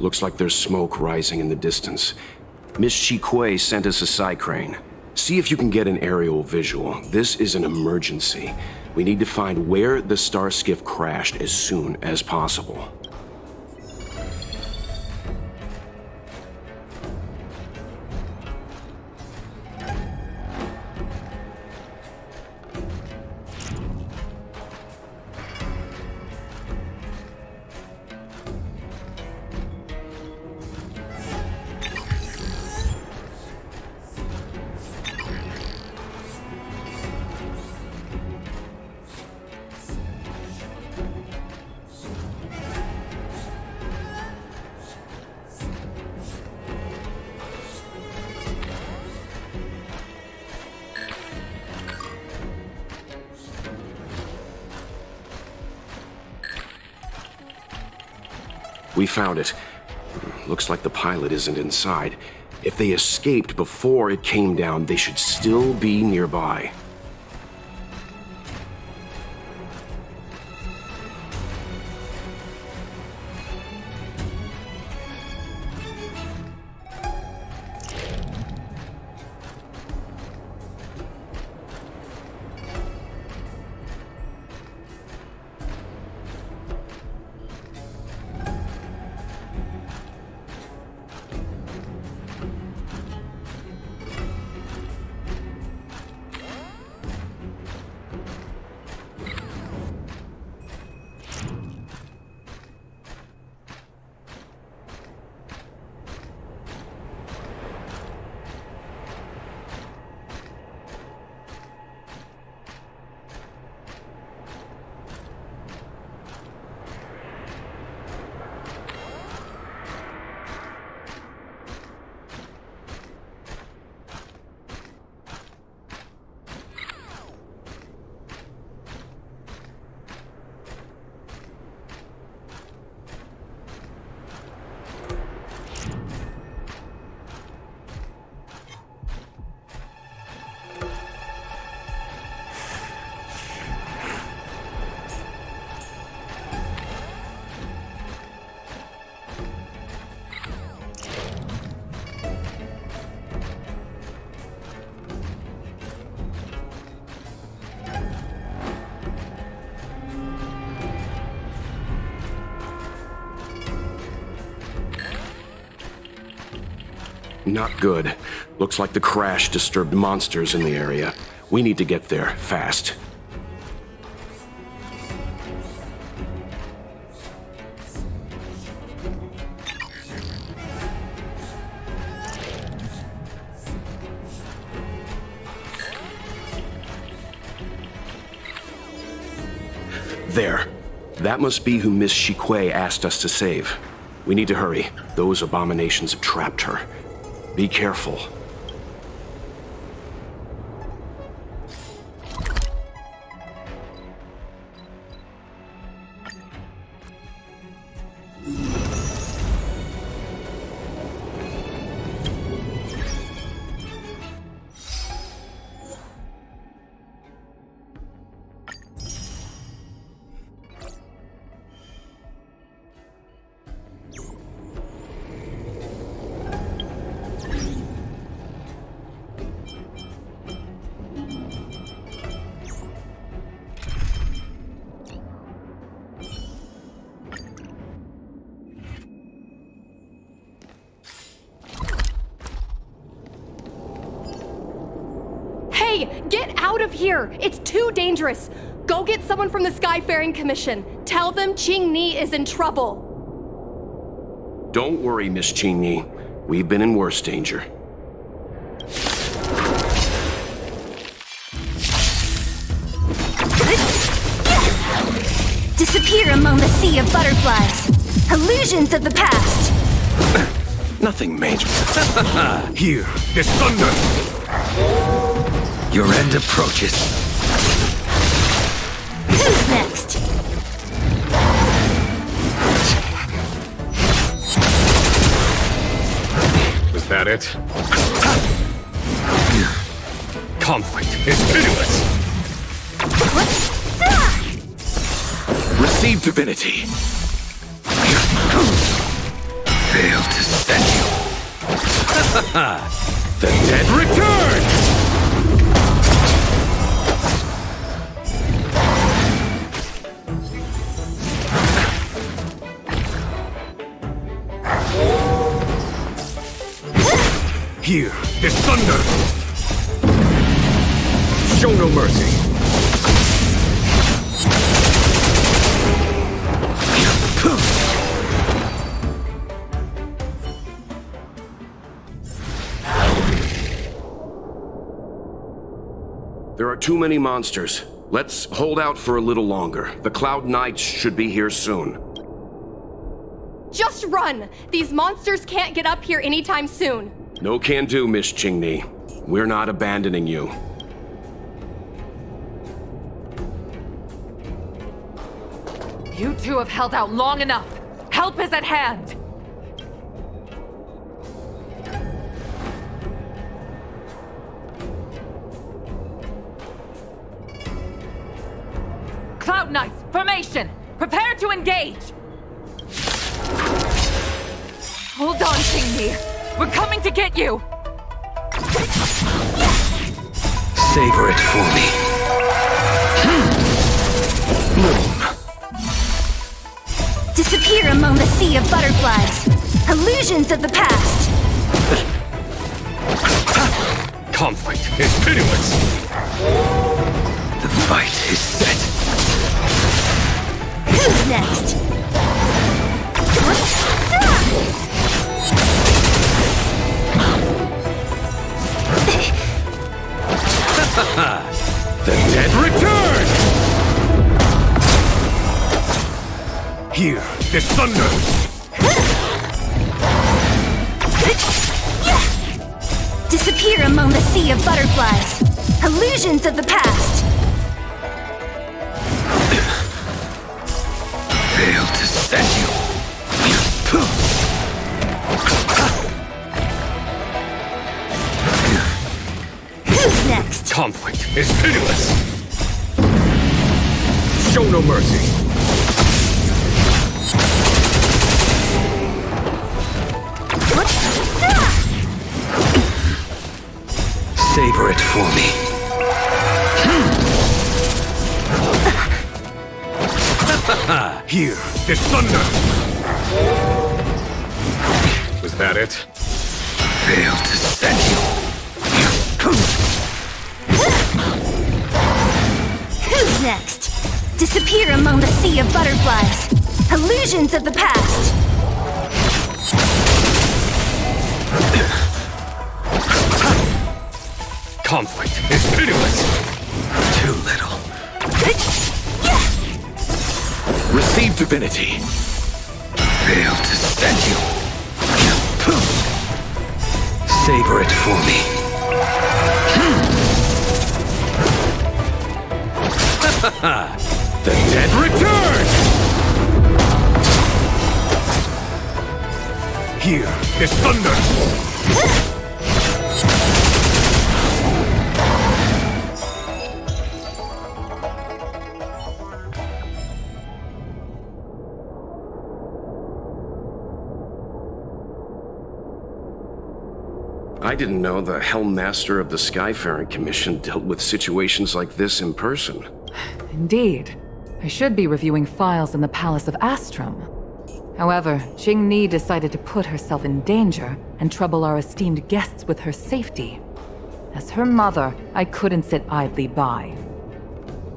Looks like there's smoke rising in the distance. Miss Shikue sent us a side crane. See if you can get an aerial visual. This is an emergency. We need to find where the star skiff crashed as soon as possible. We found it. Looks like the pilot isn't inside. If they escaped before it came down, they should still be nearby. Not good. Looks like the crash disturbed monsters in the area. We need to get there, fast. There. That must be who Miss Shikue asked us to save. We need to hurry. Those abominations have trapped her. Be careful. Get out of here! It's too dangerous! Go get someone from the Skyfaring Commission. Tell them Qingni is in trouble. Don't worry, Miss Qingni. We've been in worse danger. Disappear among the sea of butterflies. Illusions of the past. Nothing major. Here, there's thunder! Your end approaches. Who's next? Was that it? Conflict is pitiless! Receive divinity. Fail to stand you. The dead return! Here, there's thunder! Show no mercy! There are too many monsters. Let's hold out for a little longer. The Cloud Knights should be here soon. Just run! These monsters can't get up here anytime soon. No can do, Miss Qingni. We're not abandoning you. You two have held out long enough. Help is at hand. Cloud Knights, formation! Prepare to engage! Hold on, Qingni. We're coming to get you! Savor it for me. Bloom. Disappear among the sea of butterflies. Illusions of the past. Conflict is pitiless. The fight is set. Who's next? The dead return! Here, there's thunder! Disappear among the sea of butterflies. Illusions of the past. Fail to stand you. Who's next? Conflict is pitiless. Show no mercy. Savor it for me. Here, there's thunder. Was that it? Fail to stand you. Who's next? Disappear among the sea of butterflies. Illusions of the past. Conflict is pitiless. Too little. Receive divinity. Fail to stand you. Savor it for me. The dead return! Here, there's thunder! I didn't know the Helm Master of the Skyfaring Commission dealt with situations like this in person. Indeed. I should be reviewing files in the Palace of Astrum. However, Qingni decided to put herself in danger and trouble our esteemed guests with her safety. As her mother, I couldn't sit idly by.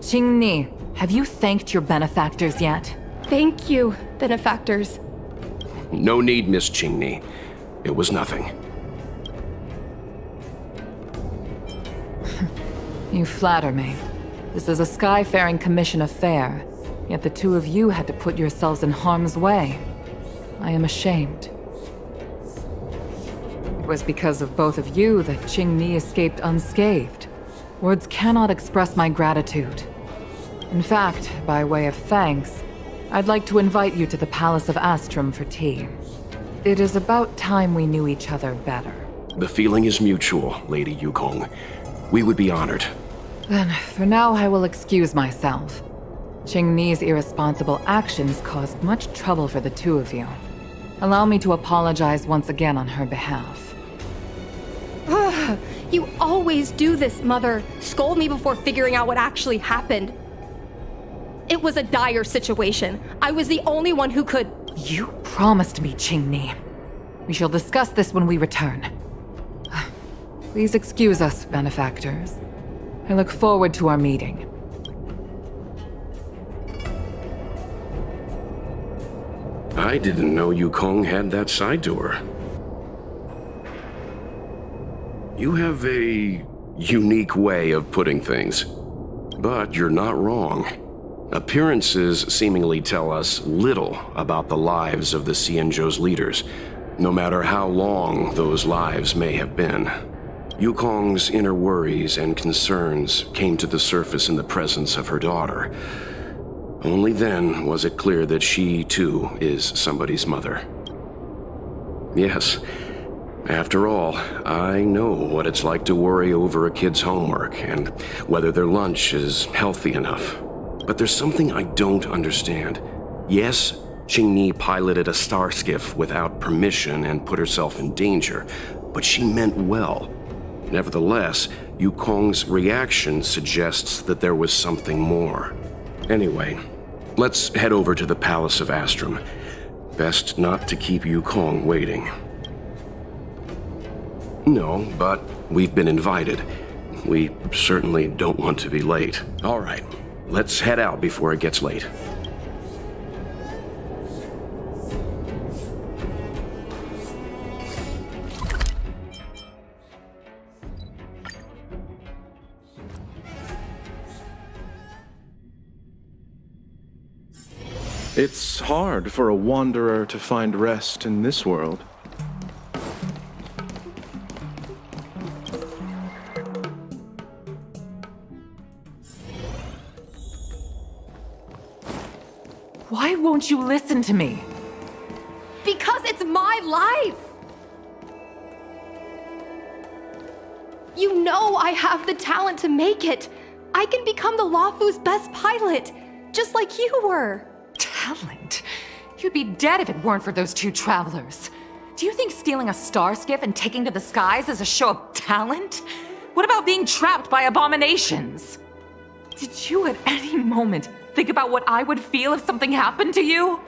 Qingni, have you thanked your benefactors yet? Thank you, benefactors. No need, Miss Qingni. It was nothing. You flatter me. This is a Skyfaring Commission affair, yet the two of you had to put yourselves in harm's way. I am ashamed. It was because of both of you that Qingni escaped unscathed. Words cannot express my gratitude. In fact, by way of thanks, I'd like to invite you to the Palace of Astrum for tea. It is about time we knew each other better. The feeling is mutual, Lady Yukong. We would be honored. Then, for now, I will excuse myself. Qingni's irresponsible actions caused much trouble for the two of you. Allow me to apologize once again on her behalf. You always do this, Mother. Scold me before figuring out what actually happened. It was a dire situation. I was the only one who could... You promised me, Qingni. We shall discuss this when we return. Please excuse us, benefactors. I look forward to our meeting. I didn't know Yukong had that side to her. You have a unique way of putting things. But you're not wrong. Appearances seemingly tell us little about the lives of the Xianzhou's leaders, no matter how long those lives may have been. Yukong's inner worries and concerns came to the surface in the presence of her daughter. Only then was it clear that she, too, is somebody's mother. Yes, after all, I know what it's like to worry over a kid's homework and whether their lunch is healthy enough. But there's something I don't understand. Yes, Qingni piloted a star skiff without permission and put herself in danger, but she meant well. Nevertheless, Yukong's reaction suggests that there was something more. Anyway, let's head over to the Palace of Astrum. Best not to keep Yukong waiting. No, but we've been invited. We certainly don't want to be late. All right, let's head out before it gets late. It's hard for a wanderer to find rest in this world. Why won't you listen to me? Because it's my life! You know I have the talent to make it. I can become the Lufu's best pilot, just like you were. Talent? You'd be dead if it weren't for those two travelers. Do you think stealing a star skiff and taking to the skies is a show of talent? What about being trapped by abominations? Did you at any moment think about what I would feel if something happened to you?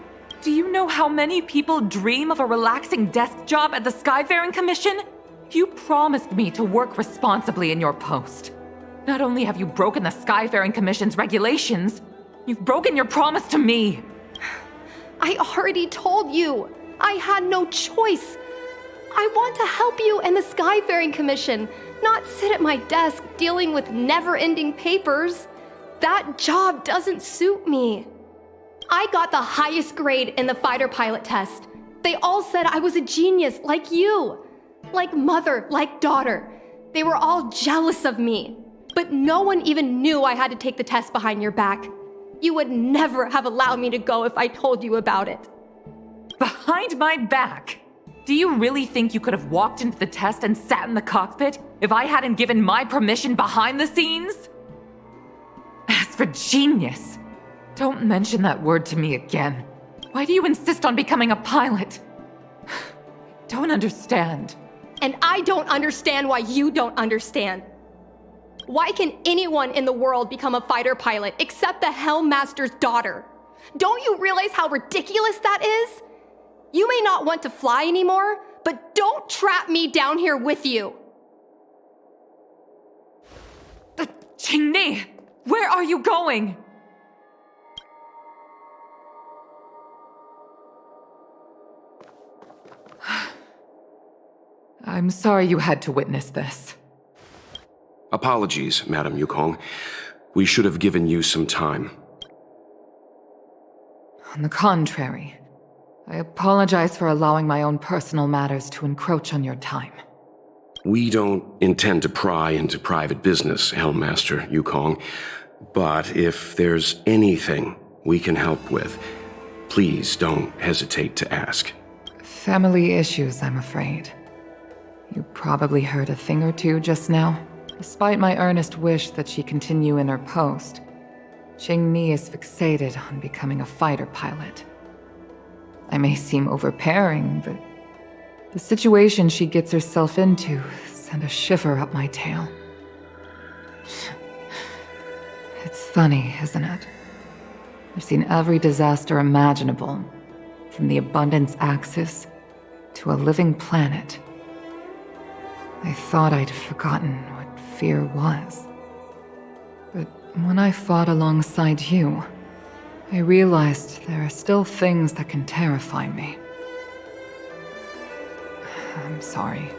Do you know how many people dream of a relaxing desk job at the Skyfaring Commission? You promised me to work responsibly in your post. Not only have you broken the Skyfaring Commission's regulations, you've broken your promise to me. I already told you. I had no choice. I want to help you and the Skyfaring Commission, not sit at my desk dealing with never-ending papers. That job doesn't suit me. I got the highest grade in the fighter pilot test. They all said I was a genius, like you. Like mother, like daughter. They were all jealous of me. But no one even knew I had to take the test behind your back. You would never have allowed me to go if I told you about it. Behind my back? Do you really think you could have walked into the test and sat in the cockpit if I hadn't given my permission behind the scenes? As for genius, don't mention that word to me again. Why do you insist on becoming a pilot? Don't understand. And I don't understand why you don't understand. Why can anyone in the world become a fighter pilot except the Helmmaster's daughter? Don't you realize how ridiculous that is? You may not want to fly anymore, but don't trap me down here with you. Qingni, Where are you going? I'm sorry you had to witness this. Apologies, Madam Yukong. We should have given you some time. On the contrary, I apologize for allowing my own personal matters to encroach on your time. We don't intend to pry into private business, Helmmaster Yukong. But if there's anything we can help with, please don't hesitate to ask. Family issues, I'm afraid. You probably heard a thing or two just now. Despite my earnest wish that she continue in her post, Qingni is fixated on becoming a fighter pilot. I may seem overbearing, but the situation she gets herself into sent a shiver up my tail. It's funny, isn't it? I've seen every disaster imaginable, from the abundance axis to a living planet. I thought I'd forgotten what fear was. But when I fought alongside you, I realized there are still things that can terrify me. I'm sorry.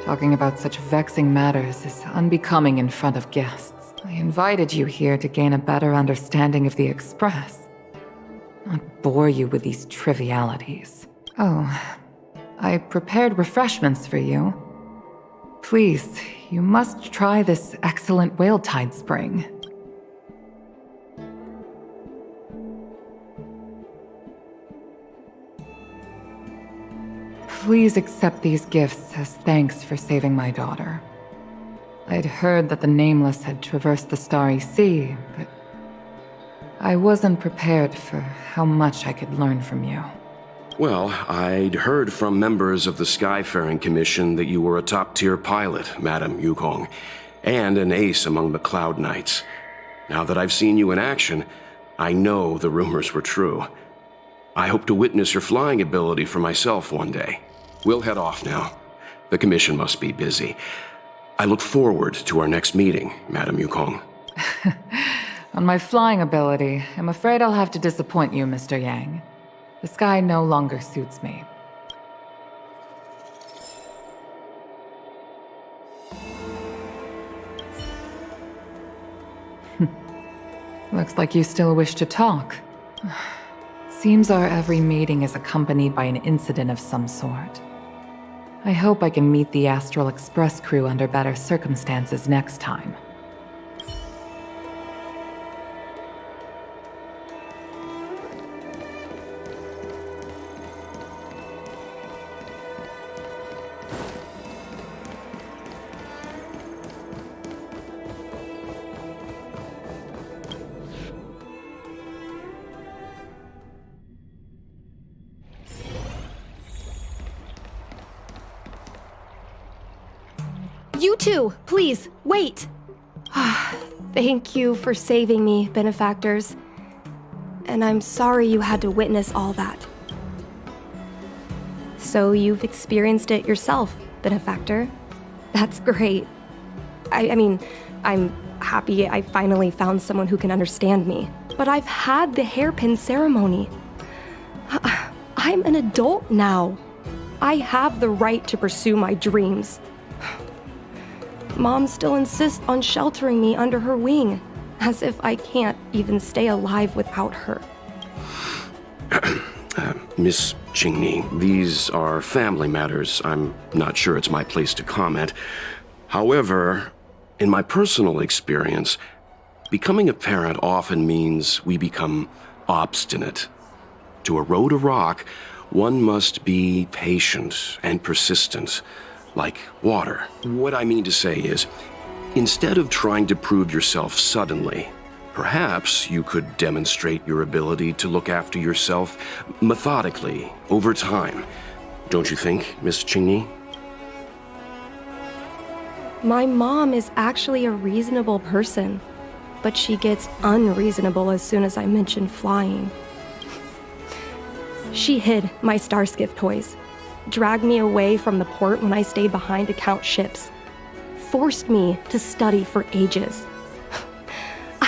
Talking about such vexing matters is unbecoming in front of guests. I invited you here to gain a better understanding of the Express, not bore you with these trivialities. Oh, I prepared refreshments for you. Please, you must try this excellent whale tide spring. Please accept these gifts as thanks for saving my daughter. I'd heard that the Nameless had traversed the Starry Sea, but I wasn't prepared for how much I could learn from you. Well, I'd heard from members of the Skyfaring Commission that you were a top-tier pilot, Madam Yukong, and an ace among the Cloud Knights. Now that I've seen you in action, I know the rumors were true. I hope to witness your flying ability for myself one day. We'll head off now. The Commission must be busy. I look forward to our next meeting, Madam Yukong. On my flying ability, I'm afraid I'll have to disappoint you, Mr. Yang. The sky no longer suits me. Looks like you still wish to talk. Seems our every meeting is accompanied by an incident of some sort. I hope I can meet the Astral Express crew under better circumstances next time. You two, please, wait! Thank you for saving me, benefactors. And I'm sorry you had to witness all that. So you've experienced it yourself, benefactor. That's great. I mean, I'm happy I finally found someone who can understand me. But I've had the hairpin ceremony. I'm an adult now. I have the right to pursue my dreams. Mom still insists on sheltering me under her wing, as if I can't even stay alive without her. Miss Qingni, these are family matters. I'm not sure it's my place to comment. However, in my personal experience, becoming a parent often means we become obstinate. To erode a rock, one must be patient and persistent. Like water. What I mean to say is, instead of trying to prove yourself suddenly, perhaps you could demonstrate your ability to look after yourself methodically, over time. Don't you think, Miss Qingni? My mom is actually a reasonable person, but she gets unreasonable as soon as I mention flying. She hid my Starskiff toys, dragged me away from the port when I stayed behind to count ships, forced me to study for ages.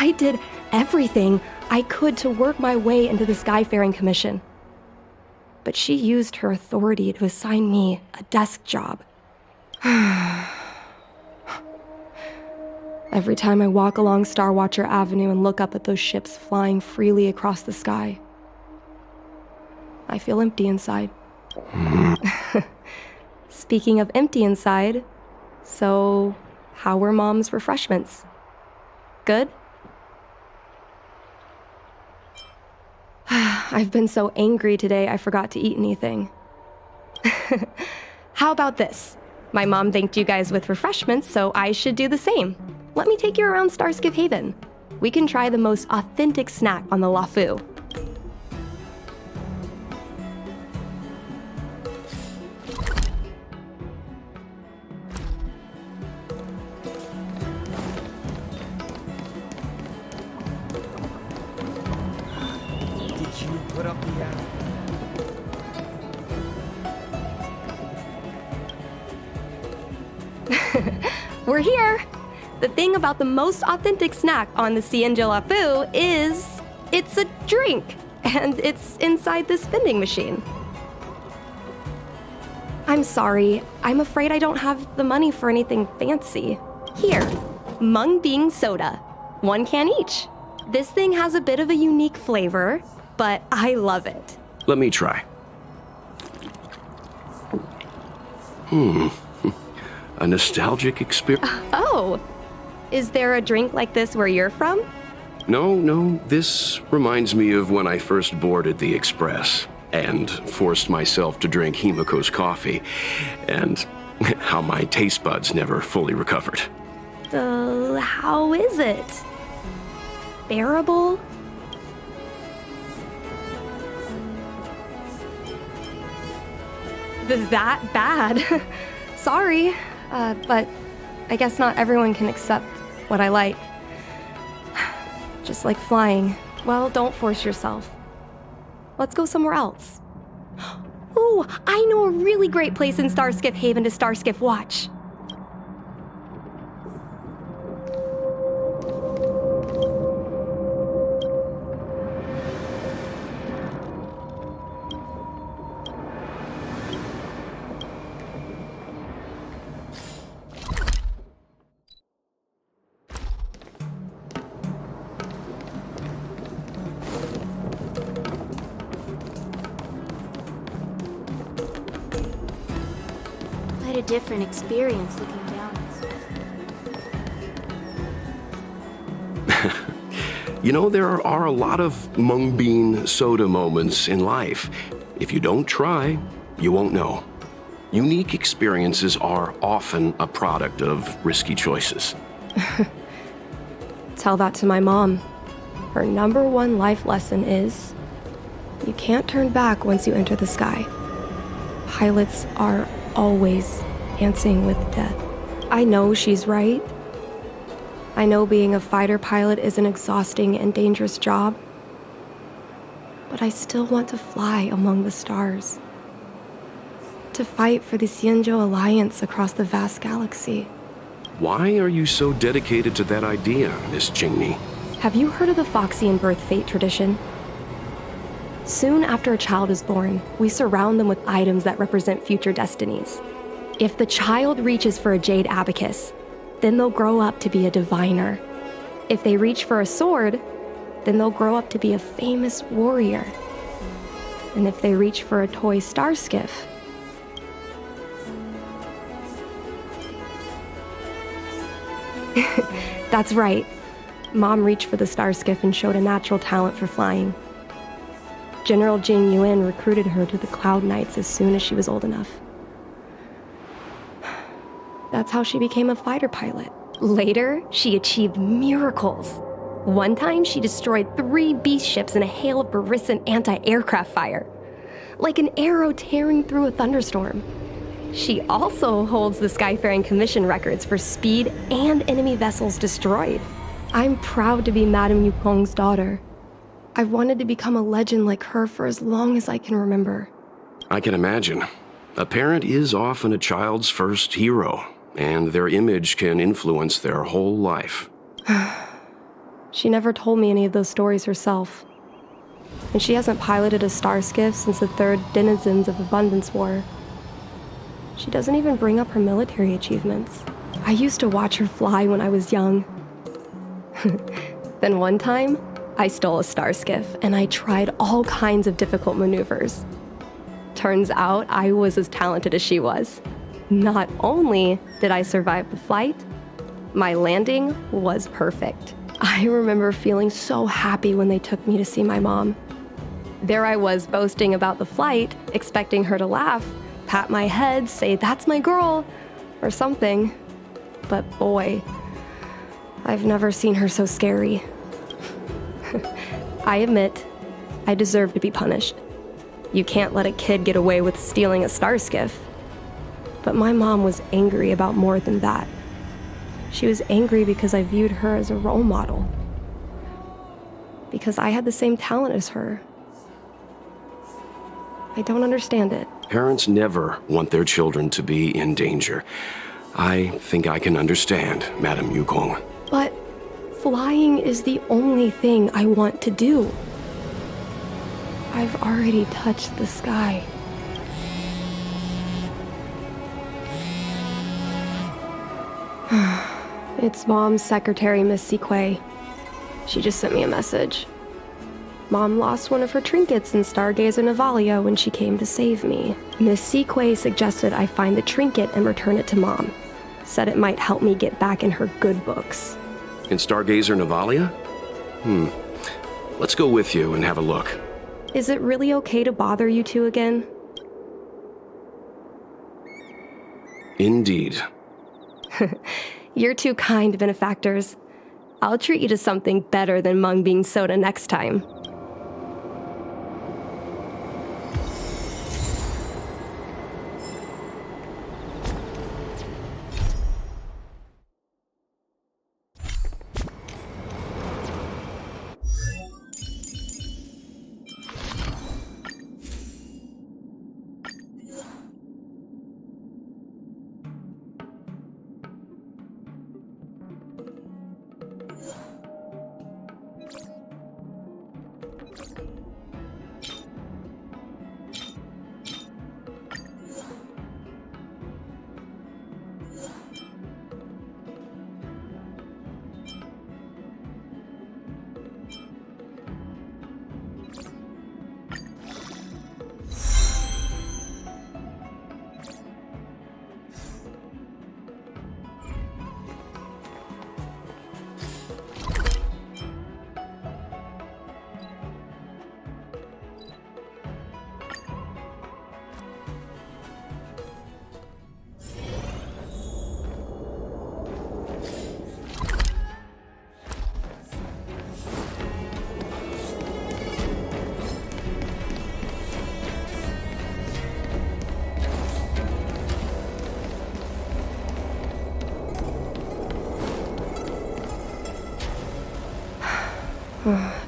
I did everything I could to work my way into the Skyfaring Commission. But she used her authority to assign me a desk job. Every time I walk along Star Watcher Avenue and look up at those ships flying freely across the sky, I feel empty inside. Speaking of empty inside, so how were Mom's refreshments? Good? I've been so angry today I forgot to eat anything. How about this? My mom thanked you guys with refreshments, so I should do the same. Let me take you around Starskip Haven. We can try the most authentic snack on the LaFu. Did you put up the ad? We're here! The thing about the most authentic snack on the Cienjo LaFu is it's a drink, and it's inside this vending machine. I'm sorry, I'm afraid I don't have the money for anything fancy. Here, Mung Bean Soda. 1 can each. This thing has a bit of a unique flavor, but I love it. Let me try. A nostalgic experience. Oh, is there a drink like this where you're from? No, this reminds me of when I first boarded the Express and forced myself to drink Himiko's coffee, and how my taste buds never fully recovered. How is it? Bearable? That bad? Sorry, but I guess not everyone can accept what I like. Just like flying. Well, don't force yourself. Let's go somewhere else. Ooh, I know a really great place in Starskip Haven to Starskip watch. Quite a different experience looking down. You know, there are a lot of mung bean soda moments in life. If you don't try, you won't know. Unique experiences are often a product of risky choices. Tell that to my mom. Her #1 life lesson is, you can't turn back once you enter the sky. Pilots are always dancing with death. I know she's right. I know being a fighter pilot is an exhausting and dangerous job. But I still want to fly among the stars. To fight for the Cienjo Alliance across the vast galaxy. Why are you so dedicated to that idea, Miss Jingni? Have you heard of the Foxian birth fate tradition? Soon after a child is born, we surround them with items that represent future destinies. If the child reaches for a jade abacus, then they'll grow up to be a diviner. If they reach for a sword, then they'll grow up to be a famous warrior. And if they reach for a toy star skiff, that's right. Mom reached for the star skiff and showed a natural talent for flying. General Jing Yuan recruited her to the Cloud Knights as soon as she was old enough. That's how she became a fighter pilot. Later, she achieved miracles. One time, she destroyed 3 beast ships in a hail of Barisan anti-aircraft fire. Like an arrow tearing through a thunderstorm. She also holds the Skyfaring Commission records for speed and enemy vessels destroyed. I'm proud to be Madame Yukong's daughter. I've wanted to become a legend like her for as long as I can remember. I can imagine. A parent is often a child's first hero, and their image can influence their whole life. She never told me any of those stories herself. And she hasn't piloted a star skiff since the third Denizens of Abundance War. She doesn't even bring up her military achievements. I used to watch her fly when I was young. Then one time, I stole a star skiff and I tried all kinds of difficult maneuvers. Turns out I was as talented as she was. Not only did I survive the flight, my landing was perfect. I remember feeling so happy when they took me to see my mom. There I was boasting about the flight, expecting her to laugh, pat my head, say, "That's my girl," or something. But boy, I've never seen her so scary. I admit, I deserve to be punished. You can't let a kid get away with stealing a star skiff. But my mom was angry about more than that. She was angry because I viewed her as a role model. Because I had the same talent as her. I don't understand it. Parents never want their children to be in danger. I think I can understand, Madam Yukong. But flying is the only thing I want to do. I've already touched the sky. It's Mom's secretary, Miss Sequay. She just sent me a message. Mom lost one of her trinkets in Stargazer Navalia when she came to save me. Miss Sequay suggested I find the trinket and return it to Mom. Said it might help me get back in her good books. In Stargazer Navalia? Let's go with you and have a look. Is it really okay to bother you two again? Indeed. You're two kind benefactors. I'll treat you to something better than mung bean soda next time.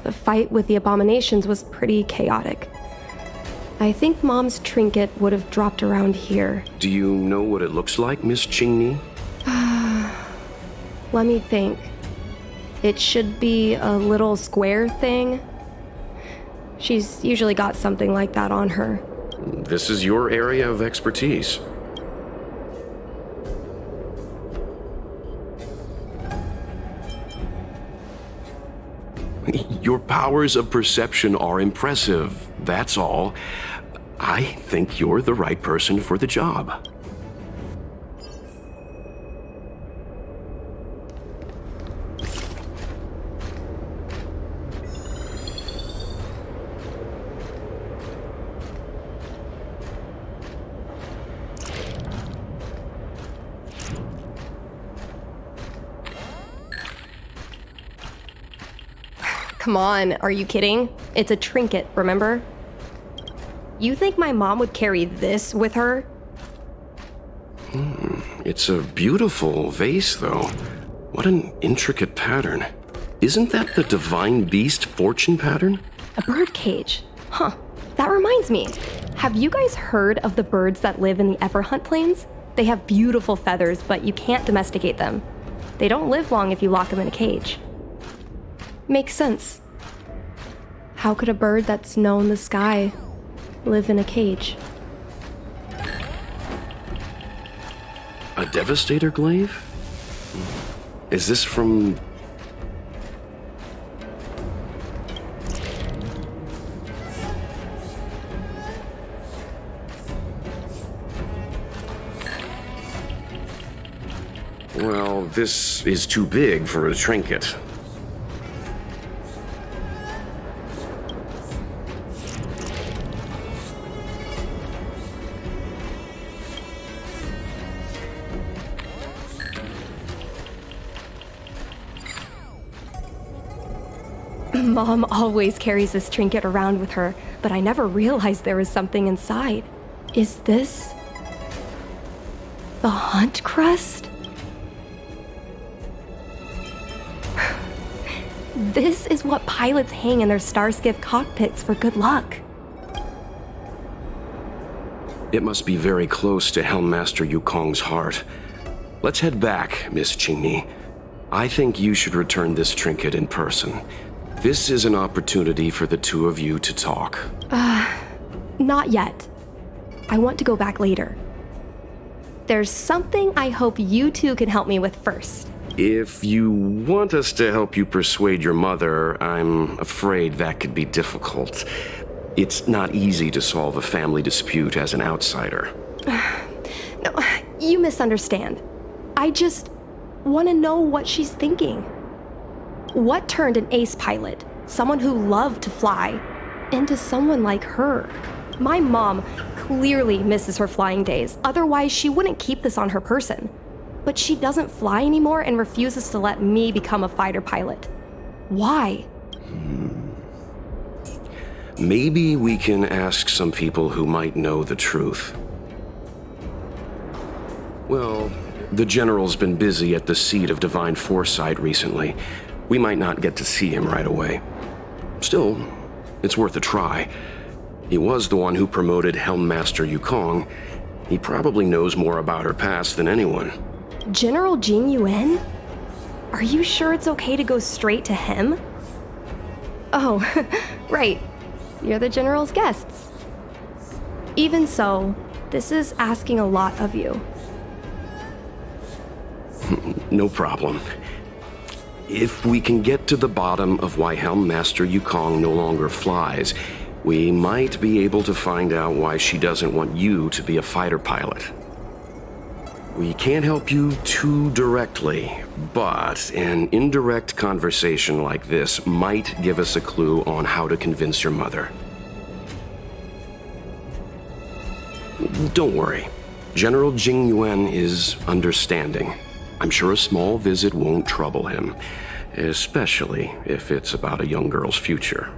The fight with the abominations was pretty chaotic. I think Mom's trinket would have dropped around here. Do you know what it looks like, Miss Chingni? Let me think. It should be a little square thing. She's usually got something like that on her. This is your area of expertise. Your powers of perception are impressive, that's all. I think you're the right person for the job. Come on, are you kidding? It's a trinket, remember? You think my mom would carry this with her? It's a beautiful vase, though. What an intricate pattern. Isn't that the divine beast fortune pattern? A bird cage. Huh. That reminds me. Have you guys heard of the birds that live in the Everhunt Plains? They have beautiful feathers, but you can't domesticate them. They don't live long if you lock them in a cage. Makes sense. How could a bird that's known the sky live in a cage? A devastator glaive? Is this from... Well, this is too big for a trinket. Mom always carries this trinket around with her, but I never realized there was something inside. Is this... the hunt crest? This is what pilots hang in their Starskiff cockpits for good luck. It must be very close to Helmmaster Yukong's heart. Let's head back, Miss Qingni. I think you should return this trinket in person. This is an opportunity for the two of you to talk. Not yet. I want to go back later. There's something I hope you two can help me with first. If you want us to help you persuade your mother, I'm afraid that could be difficult. It's not easy to solve a family dispute as an outsider. No, you misunderstand. I just want to know what she's thinking. What turned an ace pilot, someone who loved to fly, into someone like her? My mom clearly misses her flying days, otherwise she wouldn't keep this on her person. But she doesn't fly anymore and refuses to let me become a fighter pilot. Why? Maybe we can ask some people who might know the truth. Well, the General's been busy at the seat of Divine Foresight recently. We might not get to see him right away. Still, it's worth a try. He was the one who promoted Helmmaster Yukong. He probably knows more about her past than anyone. General Jing Yuan? Are you sure it's okay to go straight to him? Oh, right. You're the General's guests. Even so, this is asking a lot of you. No problem. If we can get to the bottom of why Helmmaster Yukong no longer flies, we might be able to find out why she doesn't want you to be a fighter pilot. We can't help you too directly, but an indirect conversation like this might give us a clue on how to convince your mother. Don't worry. General Jing Yuan is understanding. I'm sure a small visit won't trouble him, especially if it's about a young girl's future.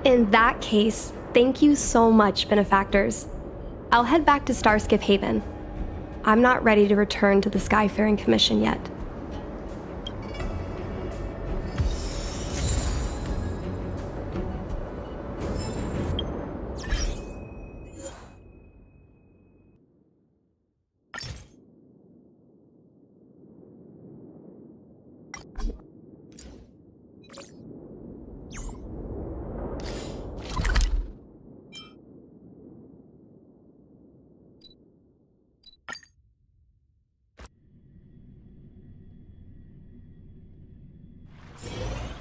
In that case, thank you so much, benefactors. I'll head back to Starskiff Haven. I'm not ready to return to the Skyfaring Commission yet.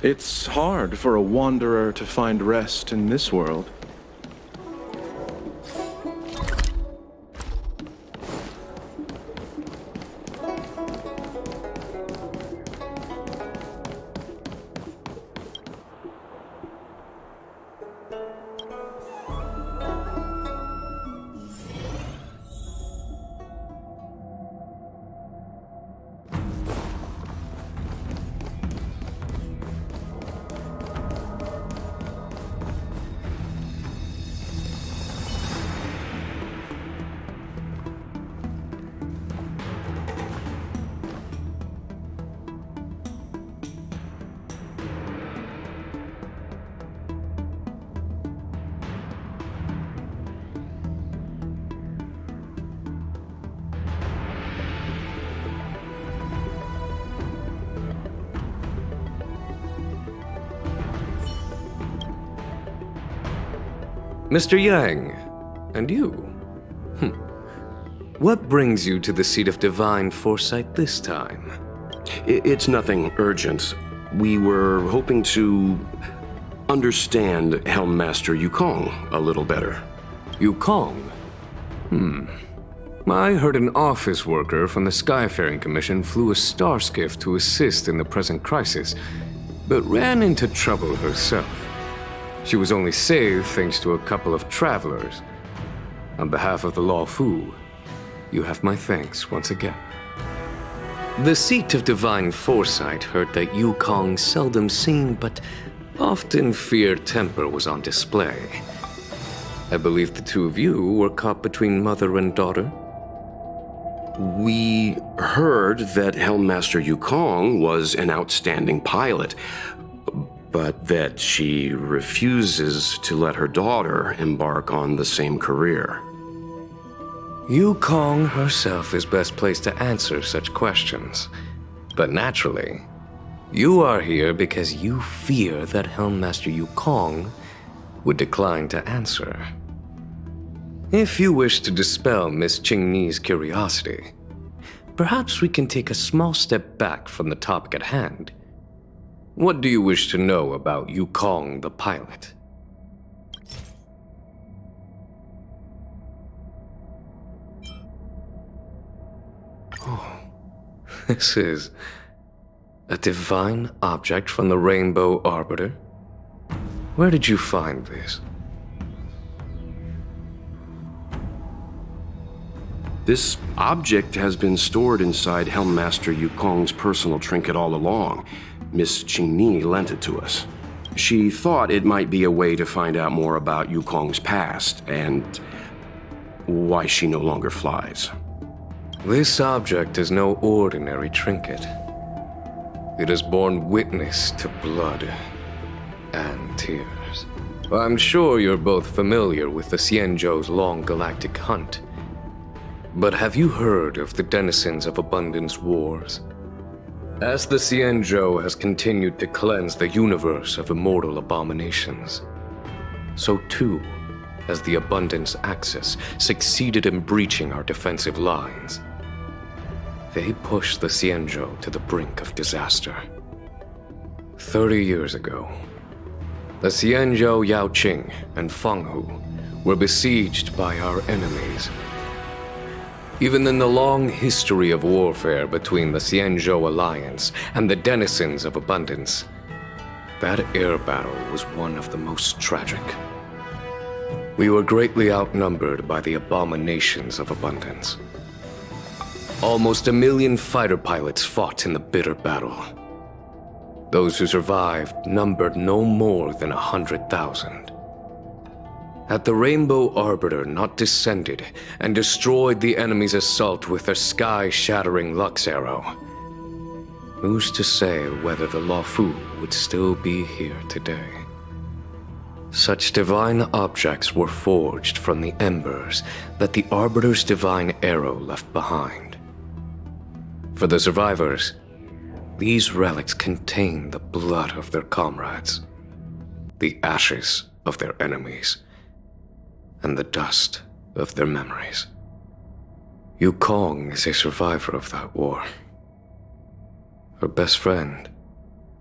It's hard for a wanderer to find rest in this world. Mr. Yang, and you? What brings you to the seat of divine foresight this time? It's nothing urgent. We were hoping to understand Helm Master Yukong a little better. Yukong? I heard an office worker from the Skyfaring Commission flew a star skiff to assist in the present crisis, but ran into trouble herself. She was only saved thanks to a couple of travelers. On behalf of the Law Fu, you have my thanks once again. The seat of divine foresight heard that Yukong's seldom seen but often feared temper was on display. I believe the two of you were caught between mother and daughter. We heard that Helm Master Yukong was an outstanding pilot, but that she refuses to let her daughter embark on the same career. Yukong herself is best placed to answer such questions. But naturally, you are here because you fear that Helm Master Yukong would decline to answer. If you wish to dispel Miss Qingni's curiosity, perhaps we can take a small step back from the topic at hand. What do you wish to know about Yukong the pilot? Oh, this is a divine object from the Rainbow Arbiter? Where did you find this? This object has been stored inside Helm Master Yukong's personal trinket all along. Miss Qingni lent it to us. She thought it might be a way to find out more about Yukong's past and why she no longer flies. This object is no ordinary trinket. It has borne witness to blood and tears. I'm sure you're both familiar with the Xianzhou's long galactic hunt. But have you heard of the denizens of Abundance Wars? As the Xianzhou has continued to cleanse the universe of immortal abominations, so too has the Abundance Axis succeeded in breaching our defensive lines. They pushed the Xianzhou to the brink of disaster. 30 years ago, the Xianzhou Yaoqing and Fenghu were besieged by our enemies. Even in the long history of warfare between the Xianzhou Alliance and the denizens of Abundance, that air battle was one of the most tragic. We were greatly outnumbered by the abominations of Abundance. Almost 1 million fighter pilots fought in the bitter battle. Those who survived numbered no more than 100,000. Had the Rainbow Arbiter not descended and destroyed the enemy's assault with their sky-shattering Lux Arrow, who's to say whether the Law Fu would still be here today? Such divine objects were forged from the embers that the Arbiter's divine arrow left behind. For the survivors, these relics contain the blood of their comrades, the ashes of their enemies, and the dust of their memories. Yukong is a survivor of that war. Her best friend,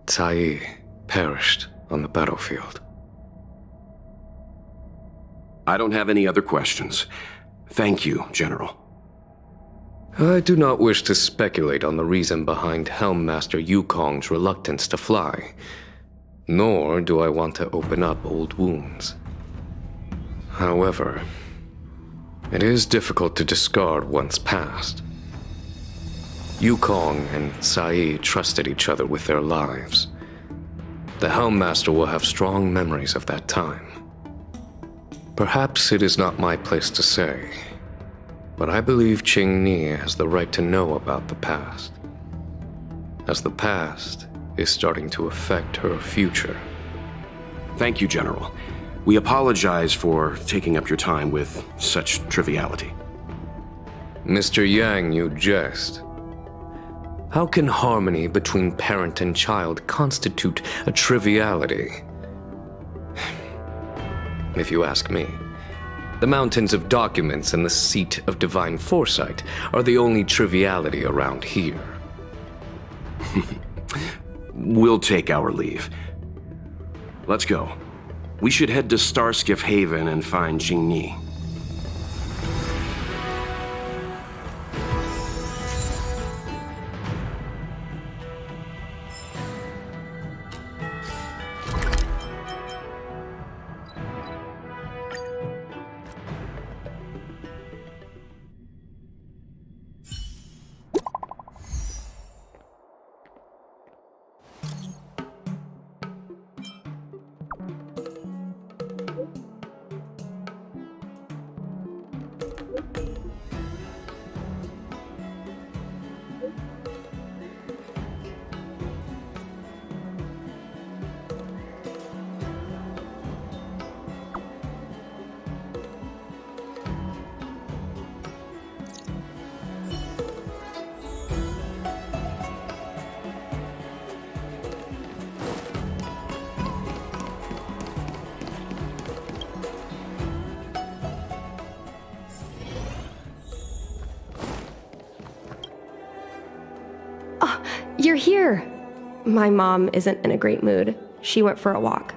Cai, perished on the battlefield. I don't have any other questions. Thank you, General. I do not wish to speculate on the reason behind Helm Master Yukong's reluctance to fly, nor do I want to open up old wounds. However, it is difficult to discard one's past. Yukong and Cai trusted each other with their lives. The Helm Master will have strong memories of that time. Perhaps it is not my place to say, but I believe Qingni has the right to know about the past, as the past is starting to affect her future. Thank you, General. We apologize for taking up your time with such triviality. Mr. Yang, you jest. How can harmony between parent and child constitute a triviality? If you ask me. The mountains of documents and the seat of divine foresight are the only triviality around here. We'll take our leave. Let's go. We should head to Starskiff Haven and find Jingyi. You're here. My mom isn't in a great mood. She went for a walk.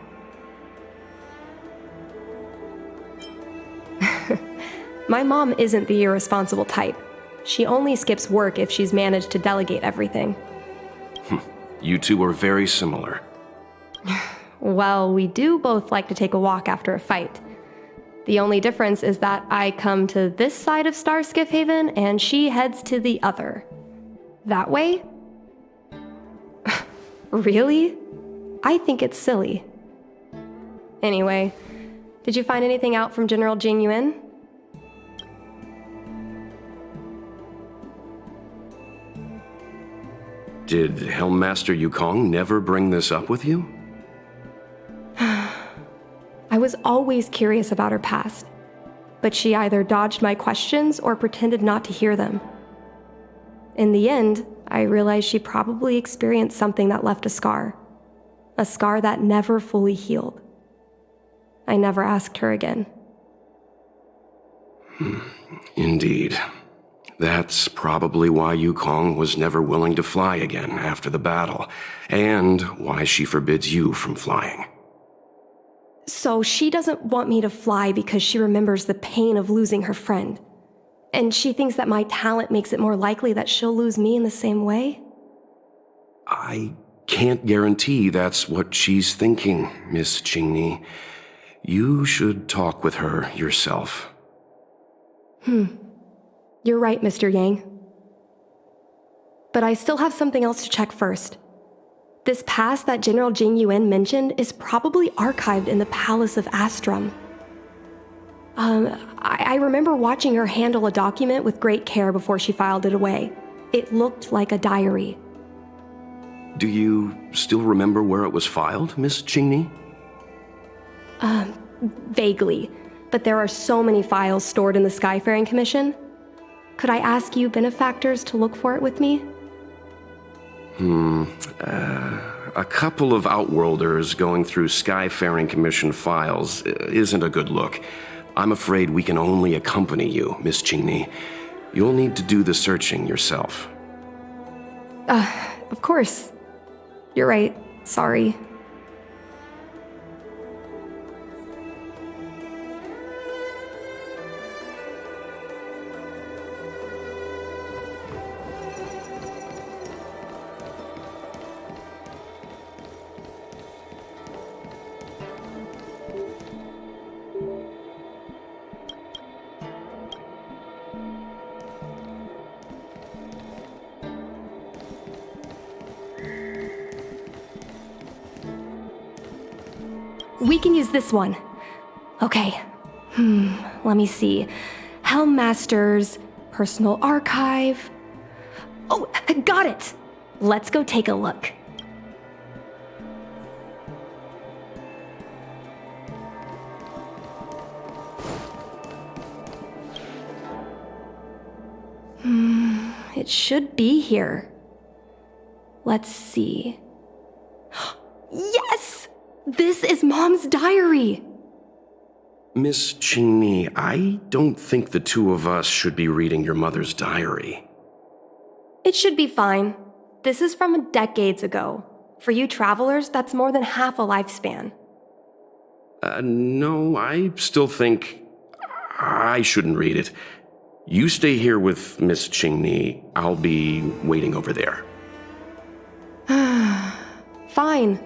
My mom isn't the irresponsible type. She only skips work if she's managed to delegate everything. You two are very similar. Well, we do both like to take a walk after a fight. The only difference is that I come to this side of Starskiff Haven and she heads to the other. That way? Really? I think it's silly. Anyway, did you find anything out from General Jing Yuan? Did Helmmaster Yukong never bring this up with you? I was always curious about her past, but she either dodged my questions or pretended not to hear them. In the end, I realized she probably experienced something that left a scar that never fully healed. I never asked her again. Indeed. That's probably why Yukong was never willing to fly again after the battle, and why she forbids you from flying. So she doesn't want me to fly because she remembers the pain of losing her friend. And she thinks that my talent makes it more likely that she'll lose me in the same way? I can't guarantee that's what she's thinking, Miss Jingyi. You should talk with her yourself. You're right, Mr. Yang. But I still have something else to check first. This past that General Jing Yuan mentioned is probably archived in the Palace of Astrum. I remember watching her handle a document with great care before she filed it away. It looked like a diary. Do you still remember where it was filed, Miss Jingyi? Vaguely, but there are so many files stored in the Skyfaring Commission. Could I ask you benefactors to look for it with me? A couple of Outworlders going through Skyfaring Commission files isn't a good look. I'm afraid we can only accompany you, Miss Jingyi. You'll need to do the searching yourself. Of course. You're right. Sorry. We can use this one. Okay. Let me see. Helmmaster's personal archive. Oh, got it! Let's go take a look. It should be here. Let's see. Yes! This is Mom's diary! Miss Qingni, I don't think the two of us should be reading your mother's diary. It should be fine. This is from decades ago. For you travelers, that's more than half a lifespan. No, I still think I shouldn't read it. You stay here with Miss Qingni. I'll be waiting over there. Fine.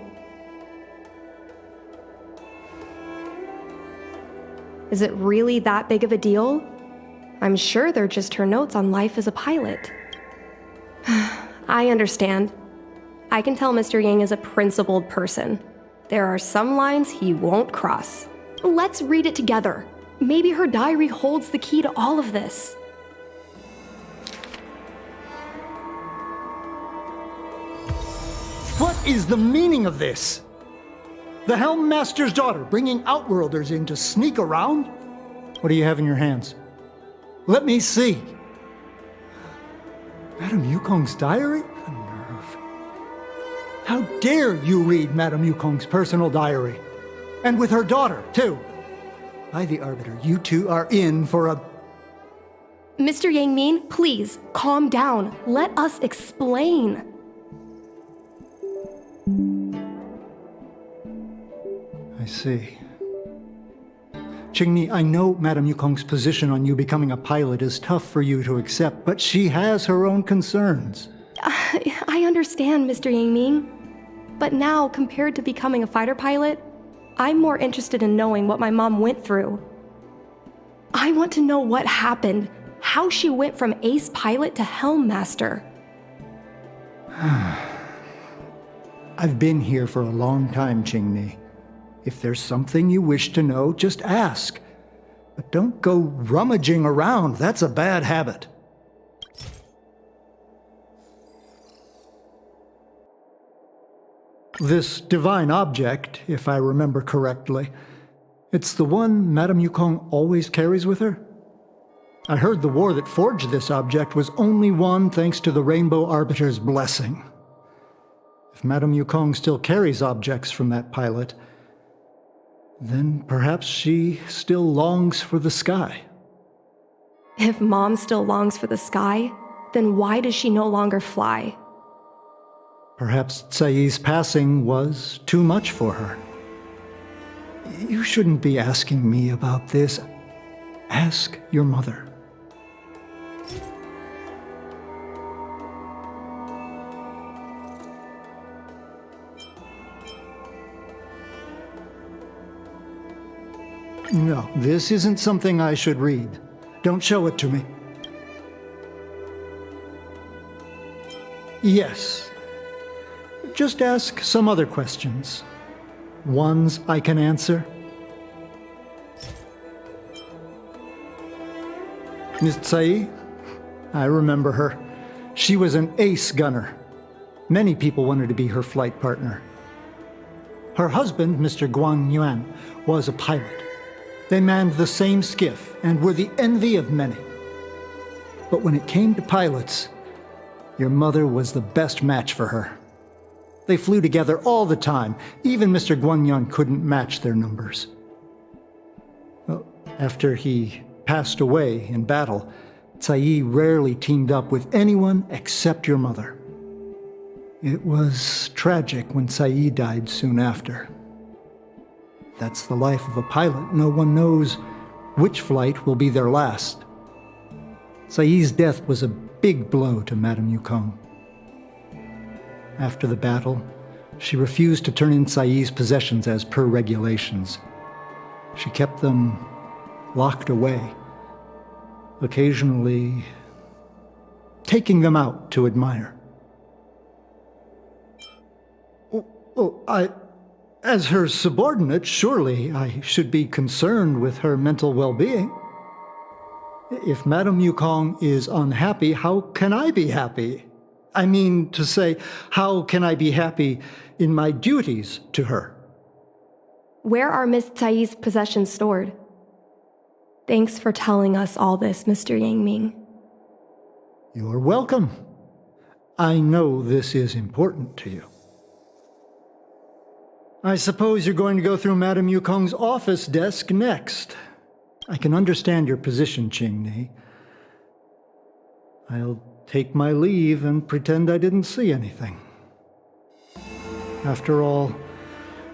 Is it really that big of a deal? I'm sure they're just her notes on life as a pilot. I understand. I can tell Mr. Yang is a principled person. There are some lines he won't cross. Let's read it together. Maybe her diary holds the key to all of this. What is the meaning of this? The Helm Master's daughter bringing Outworlders in to sneak around? What do you have in your hands? Let me see. Madame Yukong's diary? The nerve. How dare you read Madame Yukong's personal diary? And with her daughter, too. By the Arbiter, you two are in for a... Mr. Yang Min, please, calm down. Let us explain. I see. Qingni, I know Madame Yukong's position on you becoming a pilot is tough for you to accept, but she has her own concerns. I understand, Mr. Yang Ming. But now, compared to becoming a fighter pilot, I'm more interested in knowing what my mom went through. I want to know what happened, how she went from ace pilot to helm master. I've been here for a long time, Qingni. If there's something you wish to know, just ask. But don't go rummaging around. That's a bad habit. This divine object, if I remember correctly, it's the one Madame Yukong always carries with her? I heard the war that forged this object was only won thanks to the Rainbow Arbiter's blessing. If Madame Yukong still carries objects from that pilot, then perhaps she still longs for the sky. If Mom still longs for the sky, then why does she no longer fly? Perhaps Tsai's passing was too much for her. You shouldn't be asking me about this. Ask your mother. No, this isn't something I should read. Don't show it to me. Yes. Just ask some other questions. Ones I can answer. Miss Tsai? I remember her. She was an ace gunner. Many people wanted to be her flight partner. Her husband, Mr. Guan Yuan, was a pilot. They manned the same skiff and were the envy of many. But when it came to pilots, your mother was the best match for her. They flew together all the time. Even Mr. Guanyan couldn't match their numbers. Well, after he passed away in battle, Tsai rarely teamed up with anyone except your mother. It was tragic when Tsai died soon after. That's the life of a pilot. No one knows which flight will be their last. Tsai's death was a big blow to Madame Yukong. After the battle, she refused to turn in Tsai's possessions as per regulations. She kept them locked away, occasionally taking them out to admire. As her subordinate, surely I should be concerned with her mental well-being. If Madame Yukong is unhappy, how can I be happy? I mean to say, how can I be happy in my duties to her? Where are Miss Tsai's possessions stored? Thanks for telling us all this, Mr. Yang Ming. You're welcome. I know this is important to you. I suppose you're going to go through Madame Yukong's office desk next. I can understand your position, Qingni. I'll take my leave and pretend I didn't see anything. After all,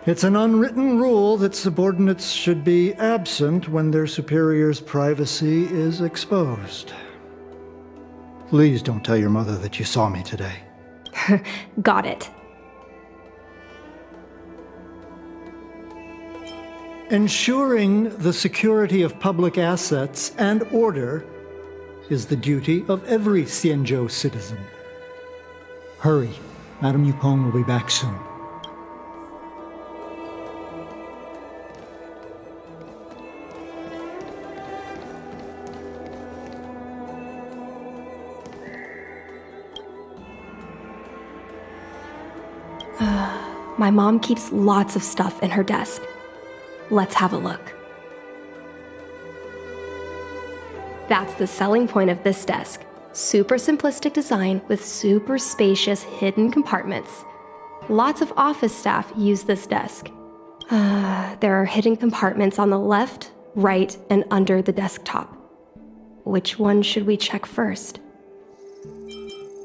it's an unwritten rule that subordinates should be absent when their superior's privacy is exposed. Please don't tell your mother that you saw me today. Got it. Ensuring the security of public assets and order is the duty of every Xianzhou citizen. Hurry, Madame Yukong will be back soon. My mom keeps lots of stuff in her desk. Let's have a look. That's the selling point of this desk. Super simplistic design with super spacious hidden compartments. Lots of office staff use this desk. There are hidden compartments on the left, right, and under the desktop. Which one should we check first?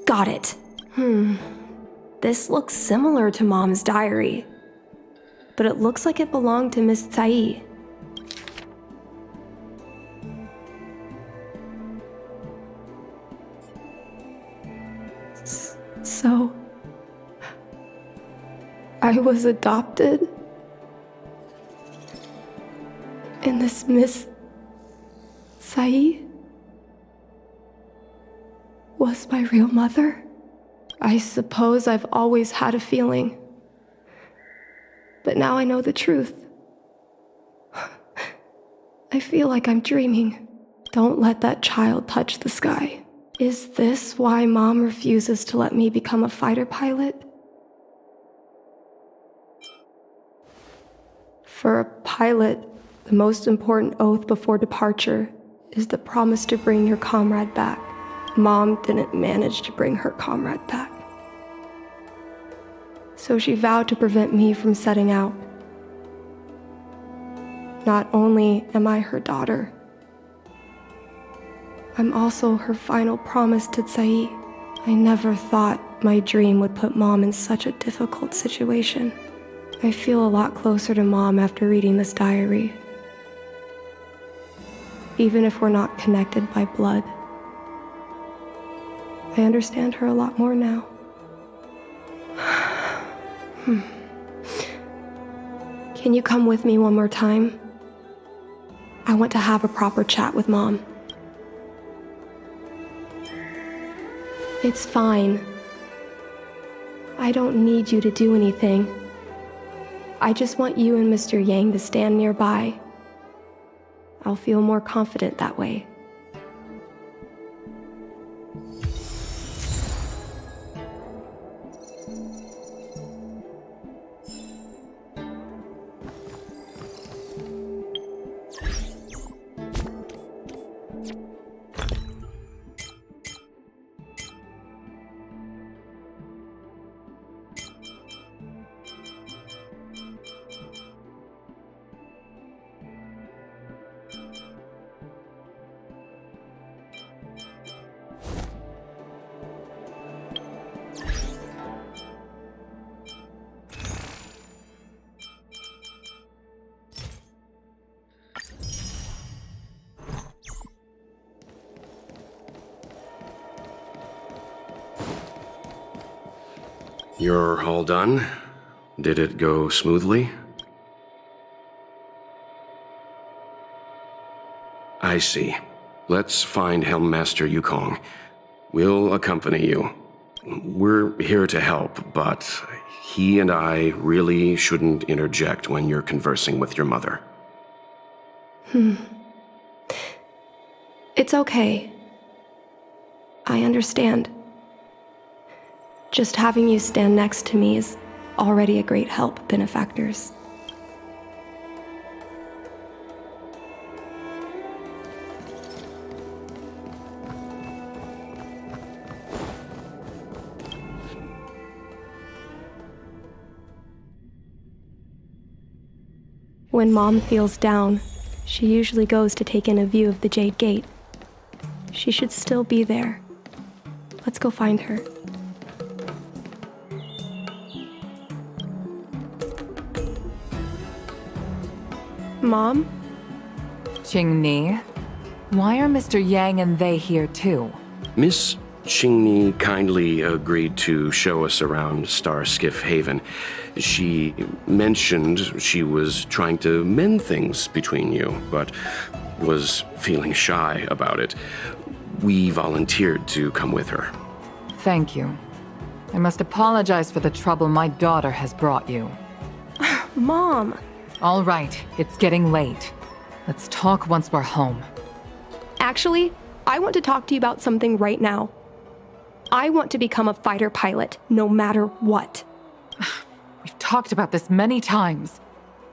Got it. This looks similar to Mom's diary, but it looks like it belonged to Miss Tsai. So, I was adopted? And this Miss Tsai was my real mother? I suppose I've always had a feeling. But now I know the truth. I feel like I'm dreaming. Don't let that child touch the sky. Is this why Mom refuses to let me become a fighter pilot? For a pilot, the most important oath before departure is the promise to bring your comrade back. Mom didn't manage to bring her comrade back. So she vowed to prevent me from setting out. Not only am I her daughter, I'm also her final promise to Tsai. I never thought my dream would put Mom in such a difficult situation. I feel a lot closer to Mom after reading this diary. Even if we're not connected by blood. I understand her a lot more now. Can you come with me one more time? I want to have a proper chat with Mom. It's fine. I don't need you to do anything. I just want you and Mr. Yang to stand nearby. I'll feel more confident that way. You're all done? Did it go smoothly? I see. Let's find Helmmaster Yukong. We'll accompany you. We're here to help, but he and I really shouldn't interject when you're conversing with your mother. It's okay. I understand. Just having you stand next to me is already a great help, benefactors. When Mom feels down, she usually goes to take in a view of the Jade Gate. She should still be there. Let's go find her. Mom? Qingni, why are Mr. Yang and they here too? Miss Qingni kindly agreed to show us around Star Skiff Haven. She mentioned she was trying to mend things between you, but was feeling shy about it. We volunteered to come with her. Thank you. I must apologize for the trouble my daughter has brought you. Mom! All right, it's getting late. Let's talk once we're home. Actually, I want to talk to you about something right now. I want to become a fighter pilot, no matter what. We've talked about this many times.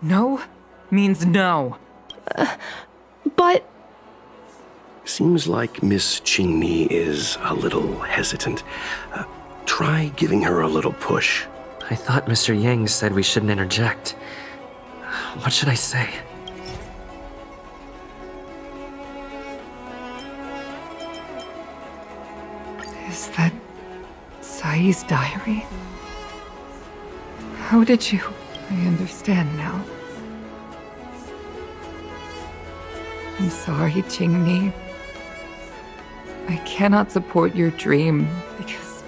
No means no. But... Seems like Miss Qingni is a little hesitant. Try giving her a little push. I thought Mr. Yang said we shouldn't interject. What should I say? Is that Sai's diary? How did you... I understand now. I'm sorry, Qingni. I cannot support your dream because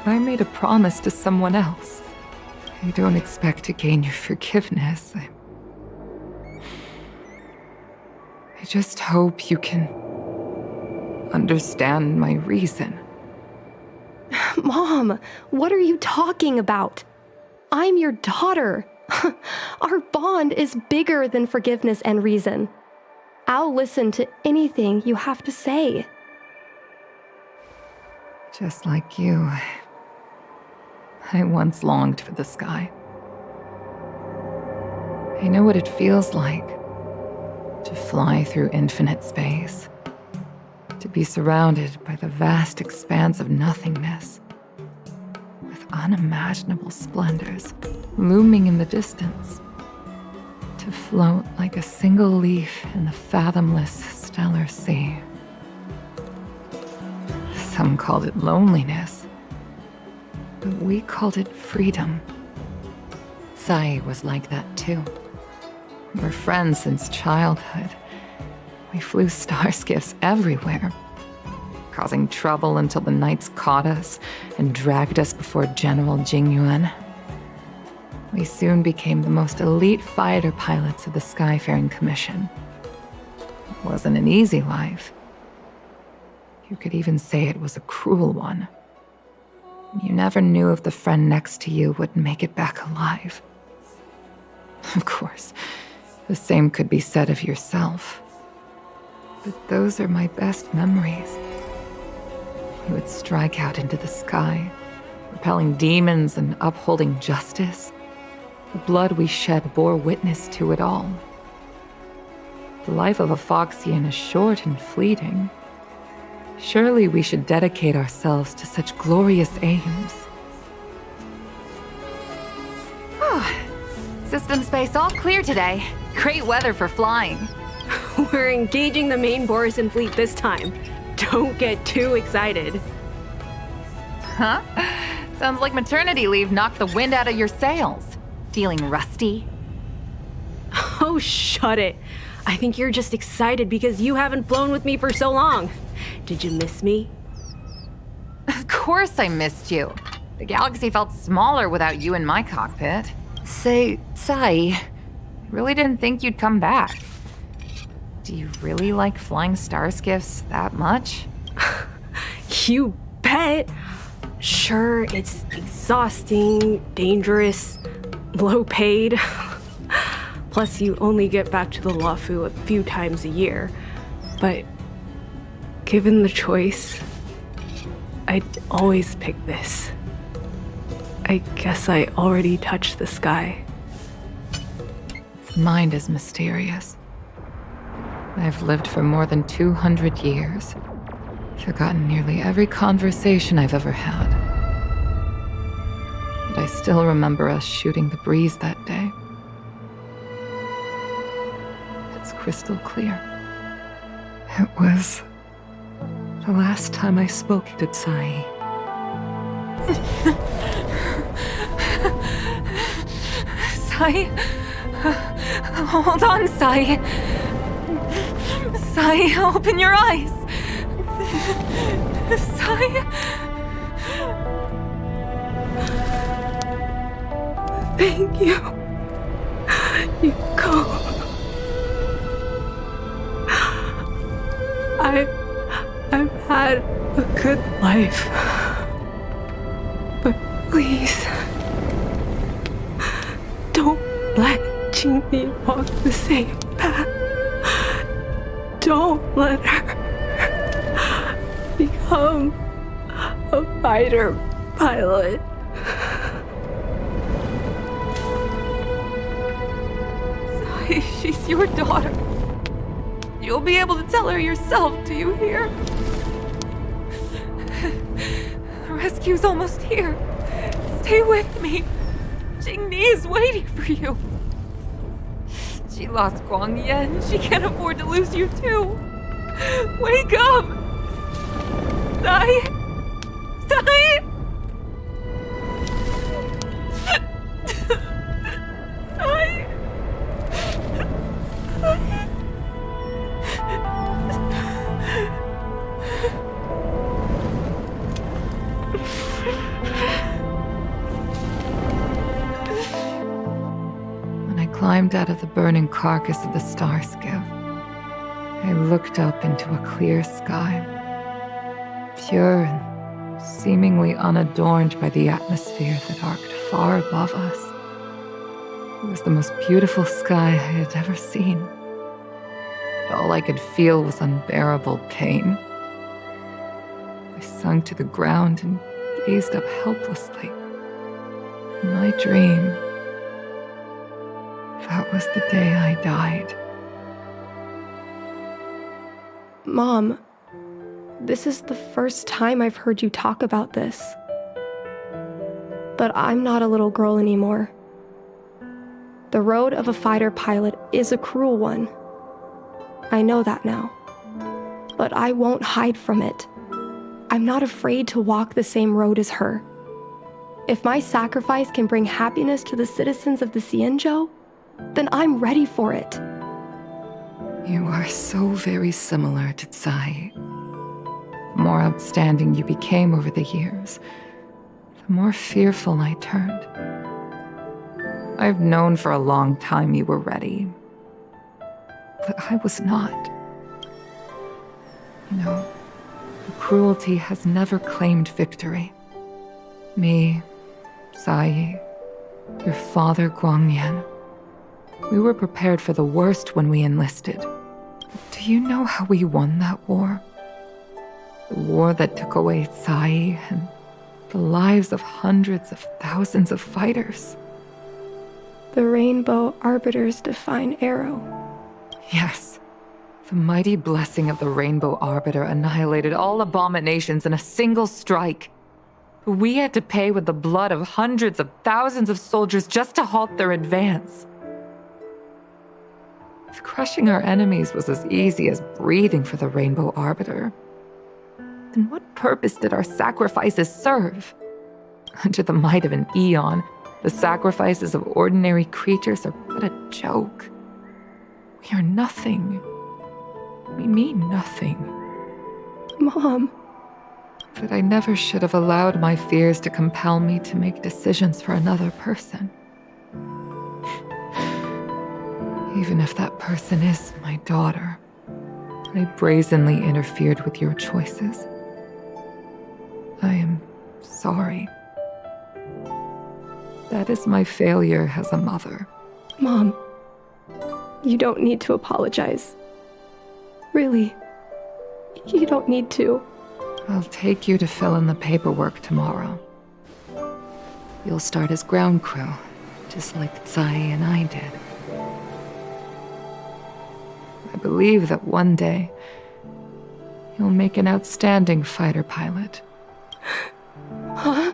I made a promise to someone else. I don't expect to gain your forgiveness. I just hope you can understand my reason. Mom, what are you talking about? I'm your daughter. Our bond is bigger than forgiveness and reason. I'll listen to anything you have to say. Just like you, I once longed for the sky. I know what it feels like to fly through infinite space, to be surrounded by the vast expanse of nothingness, with unimaginable splendors looming in the distance, to float like a single leaf in the fathomless stellar sea. Some called it loneliness, but we called it freedom. Sai was like that too. We were friends since childhood. We flew star skiffs everywhere, causing trouble until the knights caught us and dragged us before General Jingyuan. We soon became the most elite fighter pilots of the Skyfaring Commission. It wasn't an easy life. You could even say it was a cruel one. You never knew if the friend next to you would make it back alive. Of course, the same could be said of yourself. But those are my best memories. We would strike out into the sky, repelling demons and upholding justice. The blood we shed bore witness to it all. The life of a Foxian is short and fleeting. Surely we should dedicate ourselves to such glorious aims. System space all clear today. Great weather for flying. We're engaging the main Borison fleet this time. Don't get too excited. Huh? Sounds like maternity leave knocked the wind out of your sails. Feeling rusty? Oh, shut it. I think you're just excited because you haven't flown with me for so long. Did you miss me? Of course I missed you. The galaxy felt smaller without you in my cockpit. Say, Sai, I really didn't think you'd come back. Do you really like flying star skiffs that much? You bet. Sure, it's exhausting, dangerous, low paid. Plus, you only get back to the Luofu a few times a year. But given the choice, I'd always pick this. I guess I already touched the sky. Mind is mysterious. I've lived for more than 200 years. Forgotten nearly every conversation I've ever had. But I still remember us shooting the breeze that day. It's crystal clear. It was the last time I spoke to Tsai. Tsai? Hold on, Tsai. Tsai, open your eyes. Tsai? Thank you. You go. I've had a good life. But please, don't let Jinmi walk the same path. Don't let her become a fighter pilot. Tsai, she's your daughter. You'll be able to tell her yourself, do you hear? The rescue's almost here. Stay with me. Jingni is waiting for you. She lost Guangyan. She can't afford to lose you too. Wake up! Tsai! Tsai! Tsai! When I climbed out of the burning carcass of the star skiff, I looked up into a clear sky, pure and seemingly unadorned by the atmosphere that arced far above us. It was the most beautiful sky I had ever seen. But all I could feel was unbearable pain. I sunk to the ground and gazed up helplessly. In my dream, that was the day I died. Mom, this is the first time I've heard you talk about this. But I'm not a little girl anymore. The road of a fighter pilot is a cruel one. I know that now. But I won't hide from it. I'm not afraid to walk the same road as her. If my sacrifice can bring happiness to the citizens of the Xianzhou, then I'm ready for it. You are so very similar to Tsai. The more outstanding you became over the years, the more fearful I turned. I've known for a long time you were ready, but I was not. You know, cruelty has never claimed victory. Me, Tsai, your father Guangyan, we were prepared for the worst when we enlisted. Do you know how we won that war? The war that took away Tsai and the lives of hundreds of thousands of fighters. The Rainbow Arbiter's divine arrow. Yes. The mighty blessing of the Rainbow Arbiter annihilated all abominations in a single strike. We had to pay with the blood of hundreds of thousands of soldiers just to halt their advance. If crushing our enemies was as easy as breathing for the Rainbow Arbiter, then what purpose did our sacrifices serve? Under the might of an eon, the sacrifices of ordinary creatures are but a joke. We are nothing. We mean nothing. Mom. But I never should have allowed my fears to compel me to make decisions for another person. Even if that person is my daughter, I brazenly interfered with your choices. I am sorry. That is my failure as a mother. Mom, you don't need to apologize. Really, you don't need to. I'll take you to fill in the paperwork tomorrow. You'll start as ground crew, just like Tsai and I did. I believe that one day, you'll make an outstanding fighter pilot. Huh?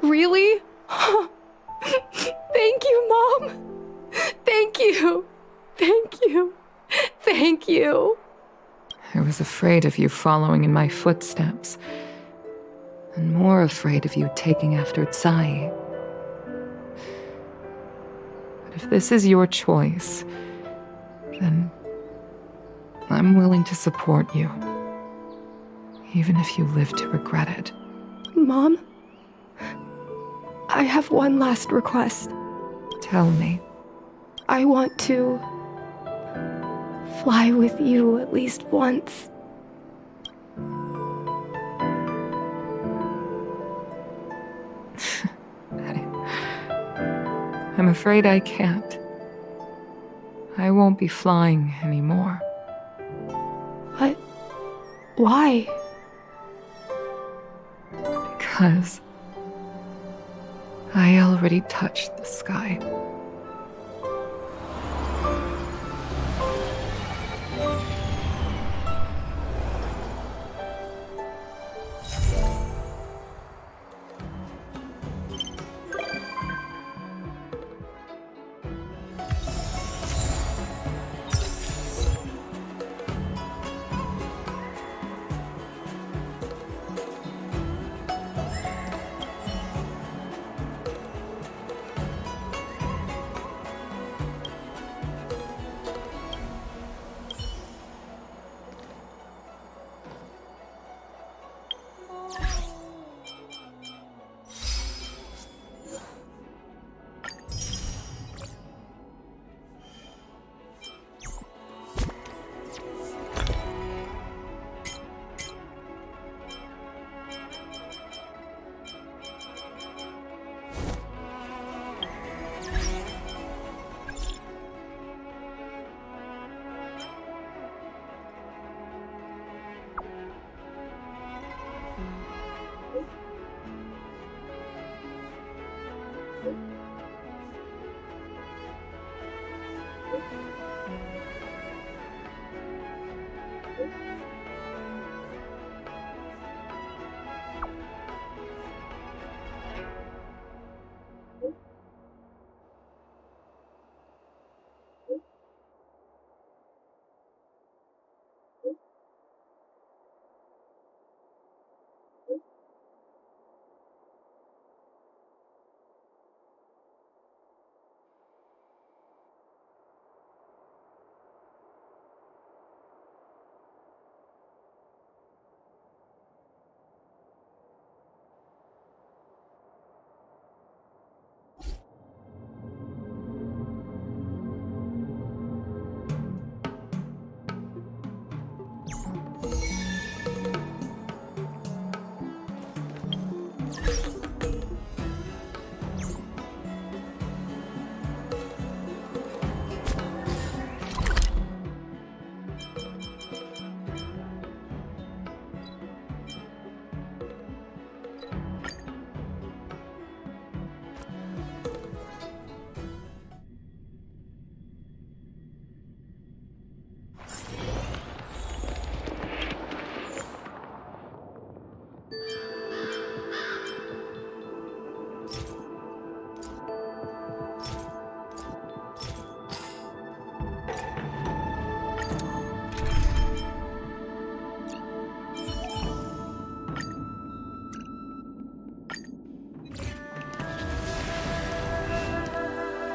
Really? Thank you, Mom. Thank you. Thank you. Thank you. I was afraid of you following in my footsteps, and more afraid of you taking after Tsai. But if this is your choice, then I'm willing to support you, even if you live to regret it. Mom, I have one last request. Tell me. I want to fly with you at least once. I'm afraid I can't. I won't be flying anymore. But why? Because I already touched the sky.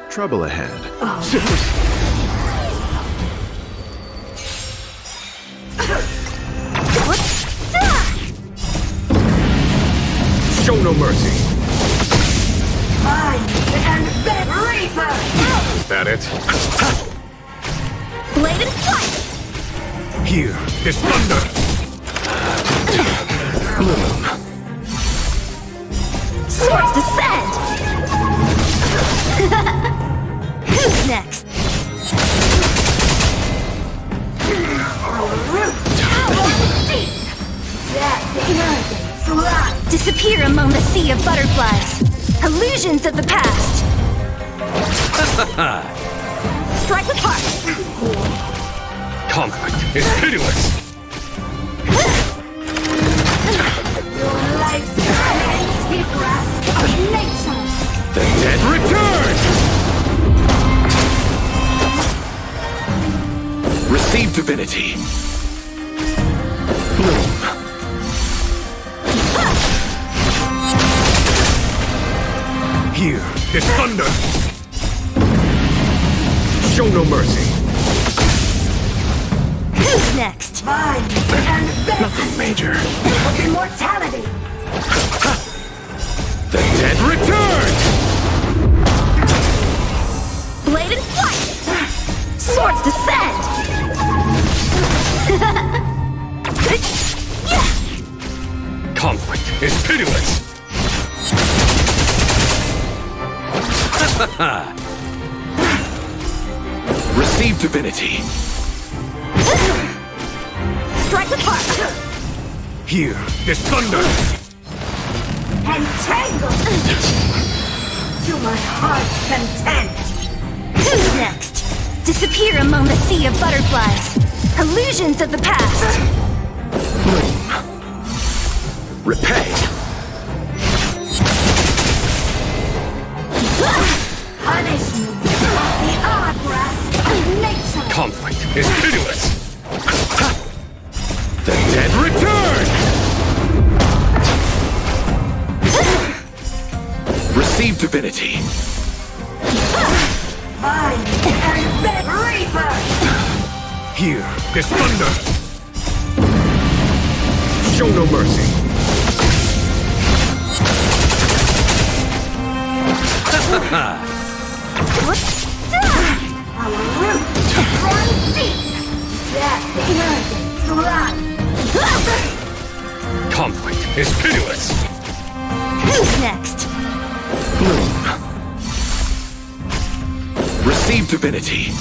Trouble ahead. Show no mercy. Is that it? Blade and flight! Here, this thunder! Swords descend! Who's next? Disappear among the sea of butterflies. Illusions of the past. Strike with heart. Conflict is pitiless. Your life's the grasp of nature. The dead return! divinity. Bloom. Here, is thunder. Show no mercy. Who's next? Mine and vengeance. Nothing major. Of immortality. The dead return! Blade and flight! Swords descend! Conflict is pitiless. Receive divinity. Strike with heart! Here, is thunder. Entangled. To my heart's content. Who's next? Disappear among the sea of butterflies. Illusions of the past. Bloom. Repay. Punishment. The odd grasp of nature. Conflict is pitiless. The dead return! Receive divinity. Mine and reaper. Here, Is thunder. Show no mercy. Our roots run deep. That arrogance run. Conflict is pitiless. Who's next? bloom. Receive divinity.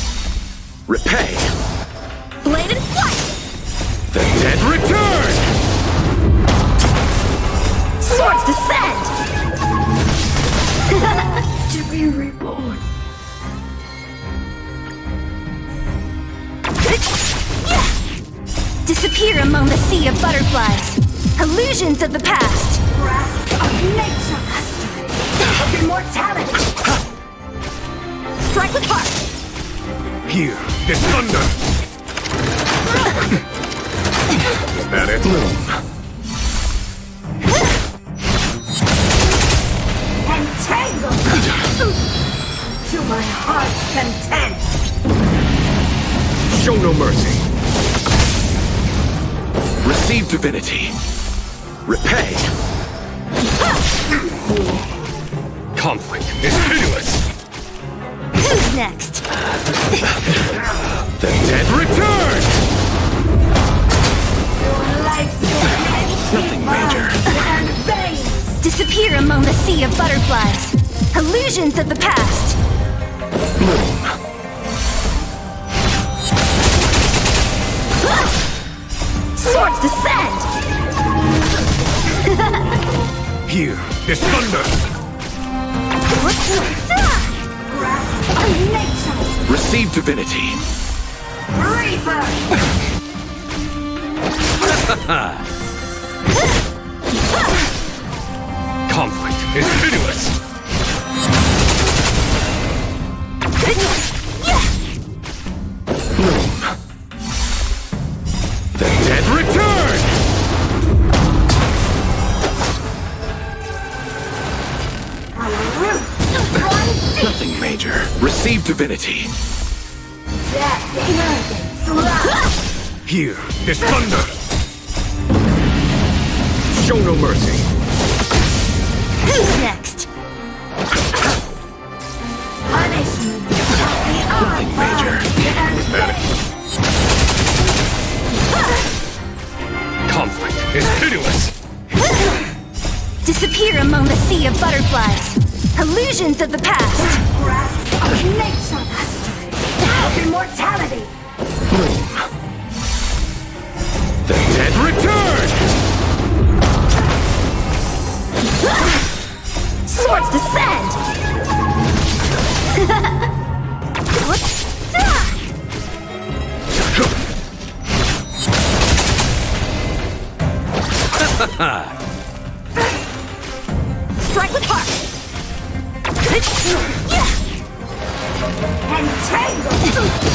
Repay. Blade and flight! The dead return! Swords descend! To be reborn. Disappear among the sea of butterflies. Illusions of the past. Grasp of nature. Mastery of immortality. Strike with heart. Here, is thunder. Is that it? Bloom. Entangled. To my heart's content. Show no mercy. Receive divinity. Repay. Conflict is pitiless. Who's next? The dead return! Nothing major. And veins. Disappear among the sea of butterflies. Illusions of the past. Bloom. Swords descend! Here, is thunder. Grasp of nature. Receive divinity. Reaper. Conflict is pitiless. Bloom. The dead return! Our roots run deep. Nothing major. Receive divinity. That arrogance run. Here, is thunder. Show no mercy. Who's next? Punishment of the Nothing major. Is that it? Conflict is pitiless. Disappear among the sea of butterflies. Illusions of the past. grasp of nature. Mastery of immortality. Bloom. The dead return! Swords descend! Strike with heart! Entangled.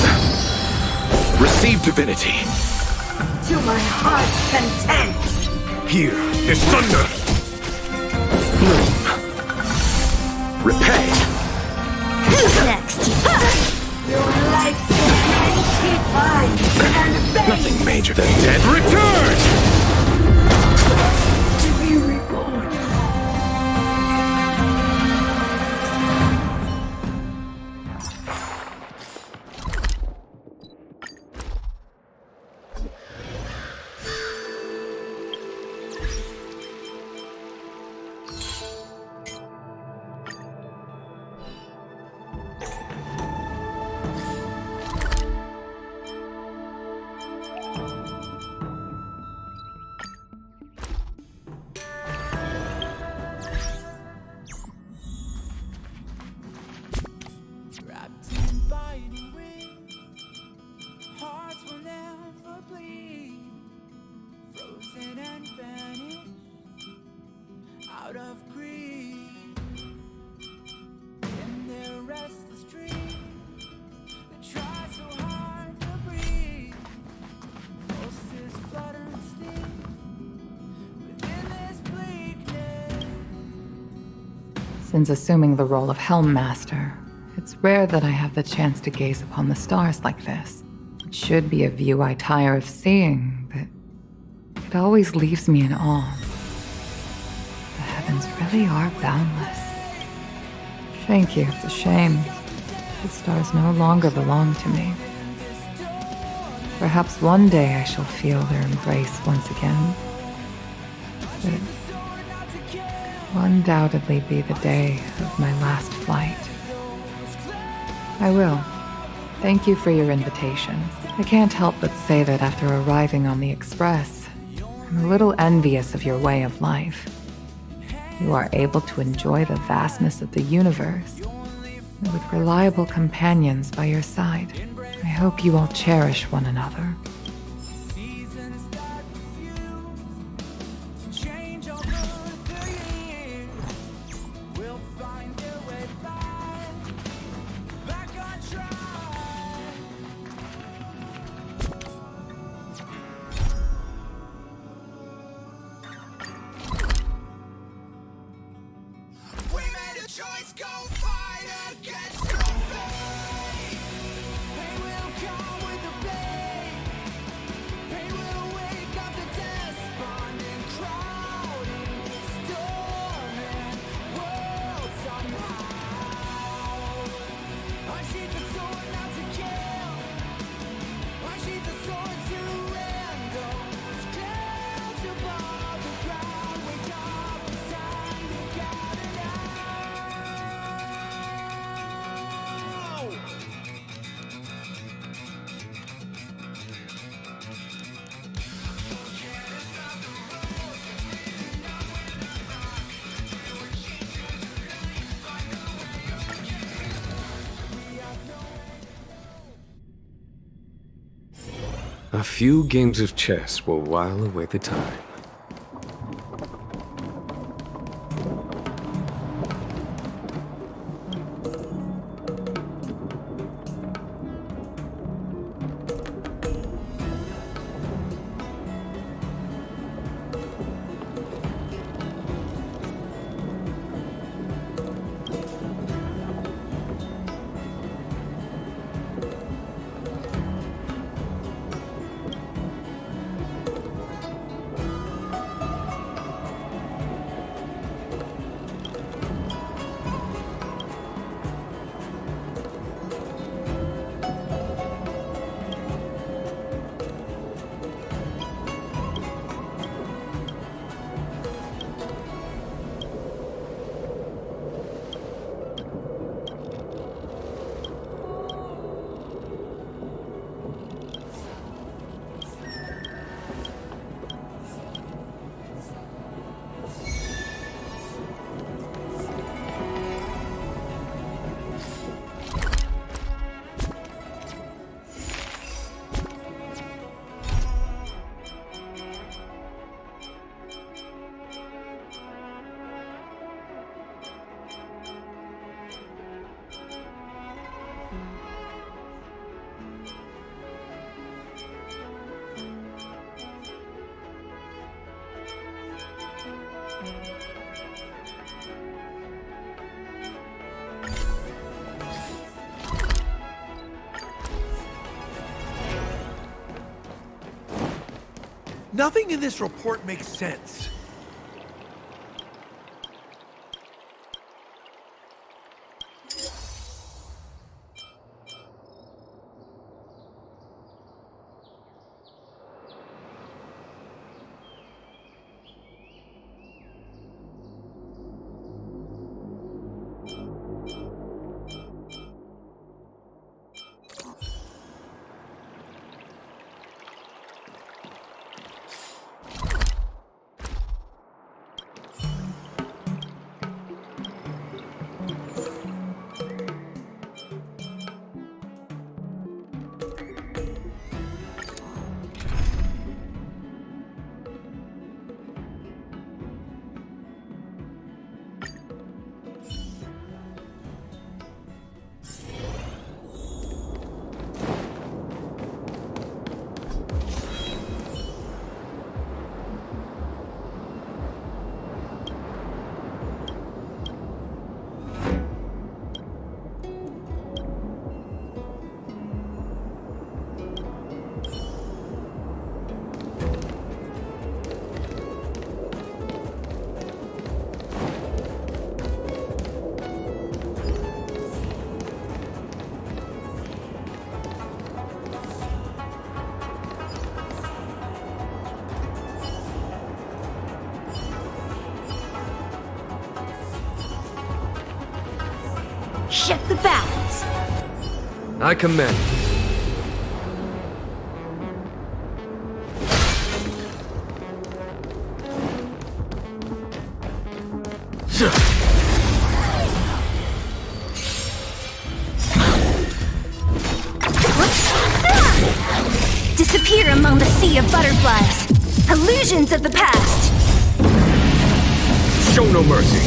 Receive divinity. To my heart's content. Here is thunder. Bloom. Repay. Who's next? Your life's divine and fate. Nothing major. The dead return! To be reborn. Since assuming the role of Helm Master, it's rare that I have the chance to gaze upon the stars like this. It should be a view I tire of seeing, but it always leaves me in awe. The heavens really are boundless. Thank you, it's a shame. The stars no longer belong to me. Perhaps one day I shall feel their embrace once again. But it will undoubtedly be the day of my last flight. I will. Thank you for your invitation. I can't help but say that after arriving on the Express, I'm a little envious of your way of life. You are able to enjoy the vastness of the universe, and with reliable companions by your side. I hope you all cherish one another. A few games of chess will while away the time. Nothing in this report makes sense. Shift the balance. I commend. Disappear among the sea of butterflies. Illusions of the past. Show no mercy.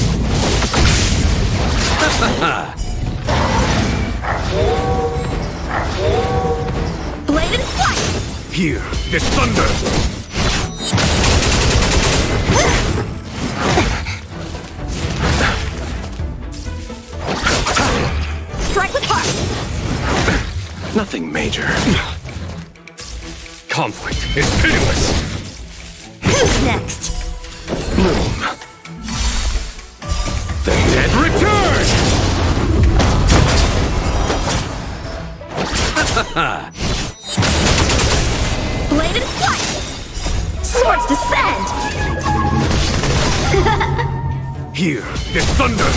Blade and flight. Here, this thunder! Strike with heart. Nothing major. Conflict is pitiless. Who's next? Bloom. The dead return! Blade and flight. Swords descend. Here, this thunder!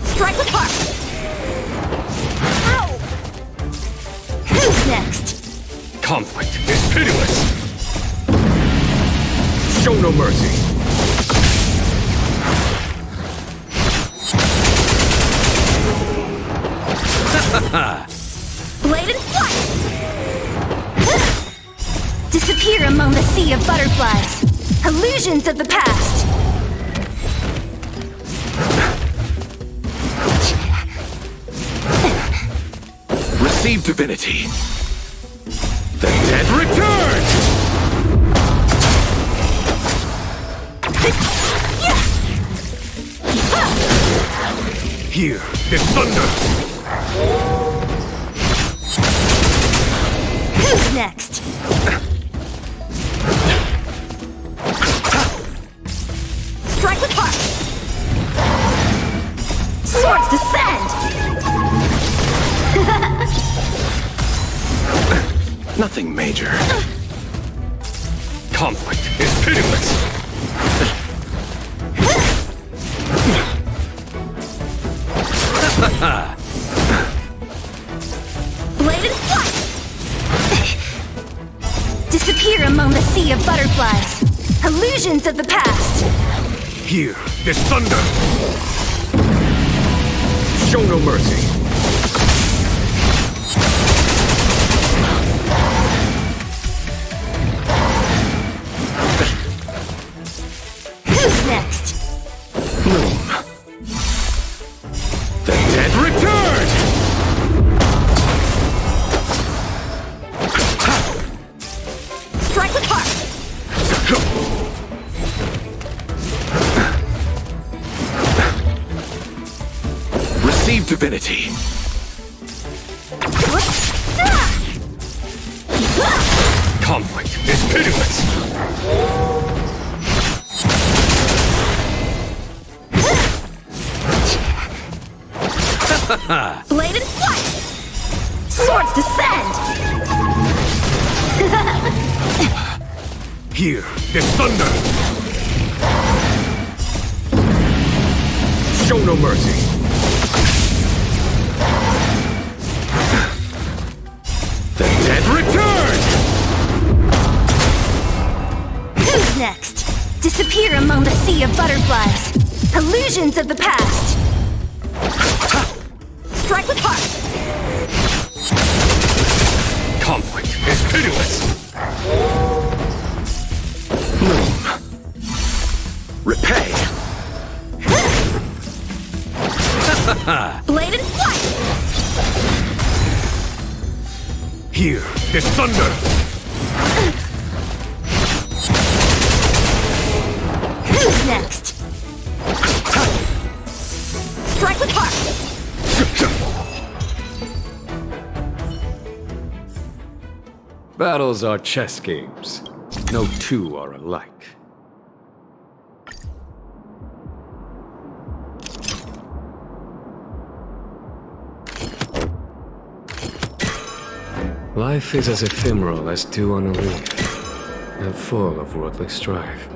Strike with heart. Ow! Who's next? Conflict is pitiless. Show no mercy. Blade and flight. Disappear among the sea of butterflies. Illusions of the past. Receive divinity. The dead return! Here, this thunder! Who's next? Strike with heart. Swords descend. Nothing major. Conflict is pitiless. Blade and flight. Disappear among the sea of butterflies. Illusions of the past. Here, this thunder! Show no mercy. Who's next? Bloom. The dead return! Strike with heart. divinity. Conflict is pitiless. Blade and flight! Swords descend! Here is thunder. Show no mercy. The dead return! Who's next? Disappear among the sea of butterflies. Illusions of the past. Strike with heart. Conflict is pitiless. Repay. Blade and flight. Here is thunder. Who's next? Strike with heart. Battles are chess games. No two are alike. Life is as ephemeral as dew on a leaf, and full of worldly strife.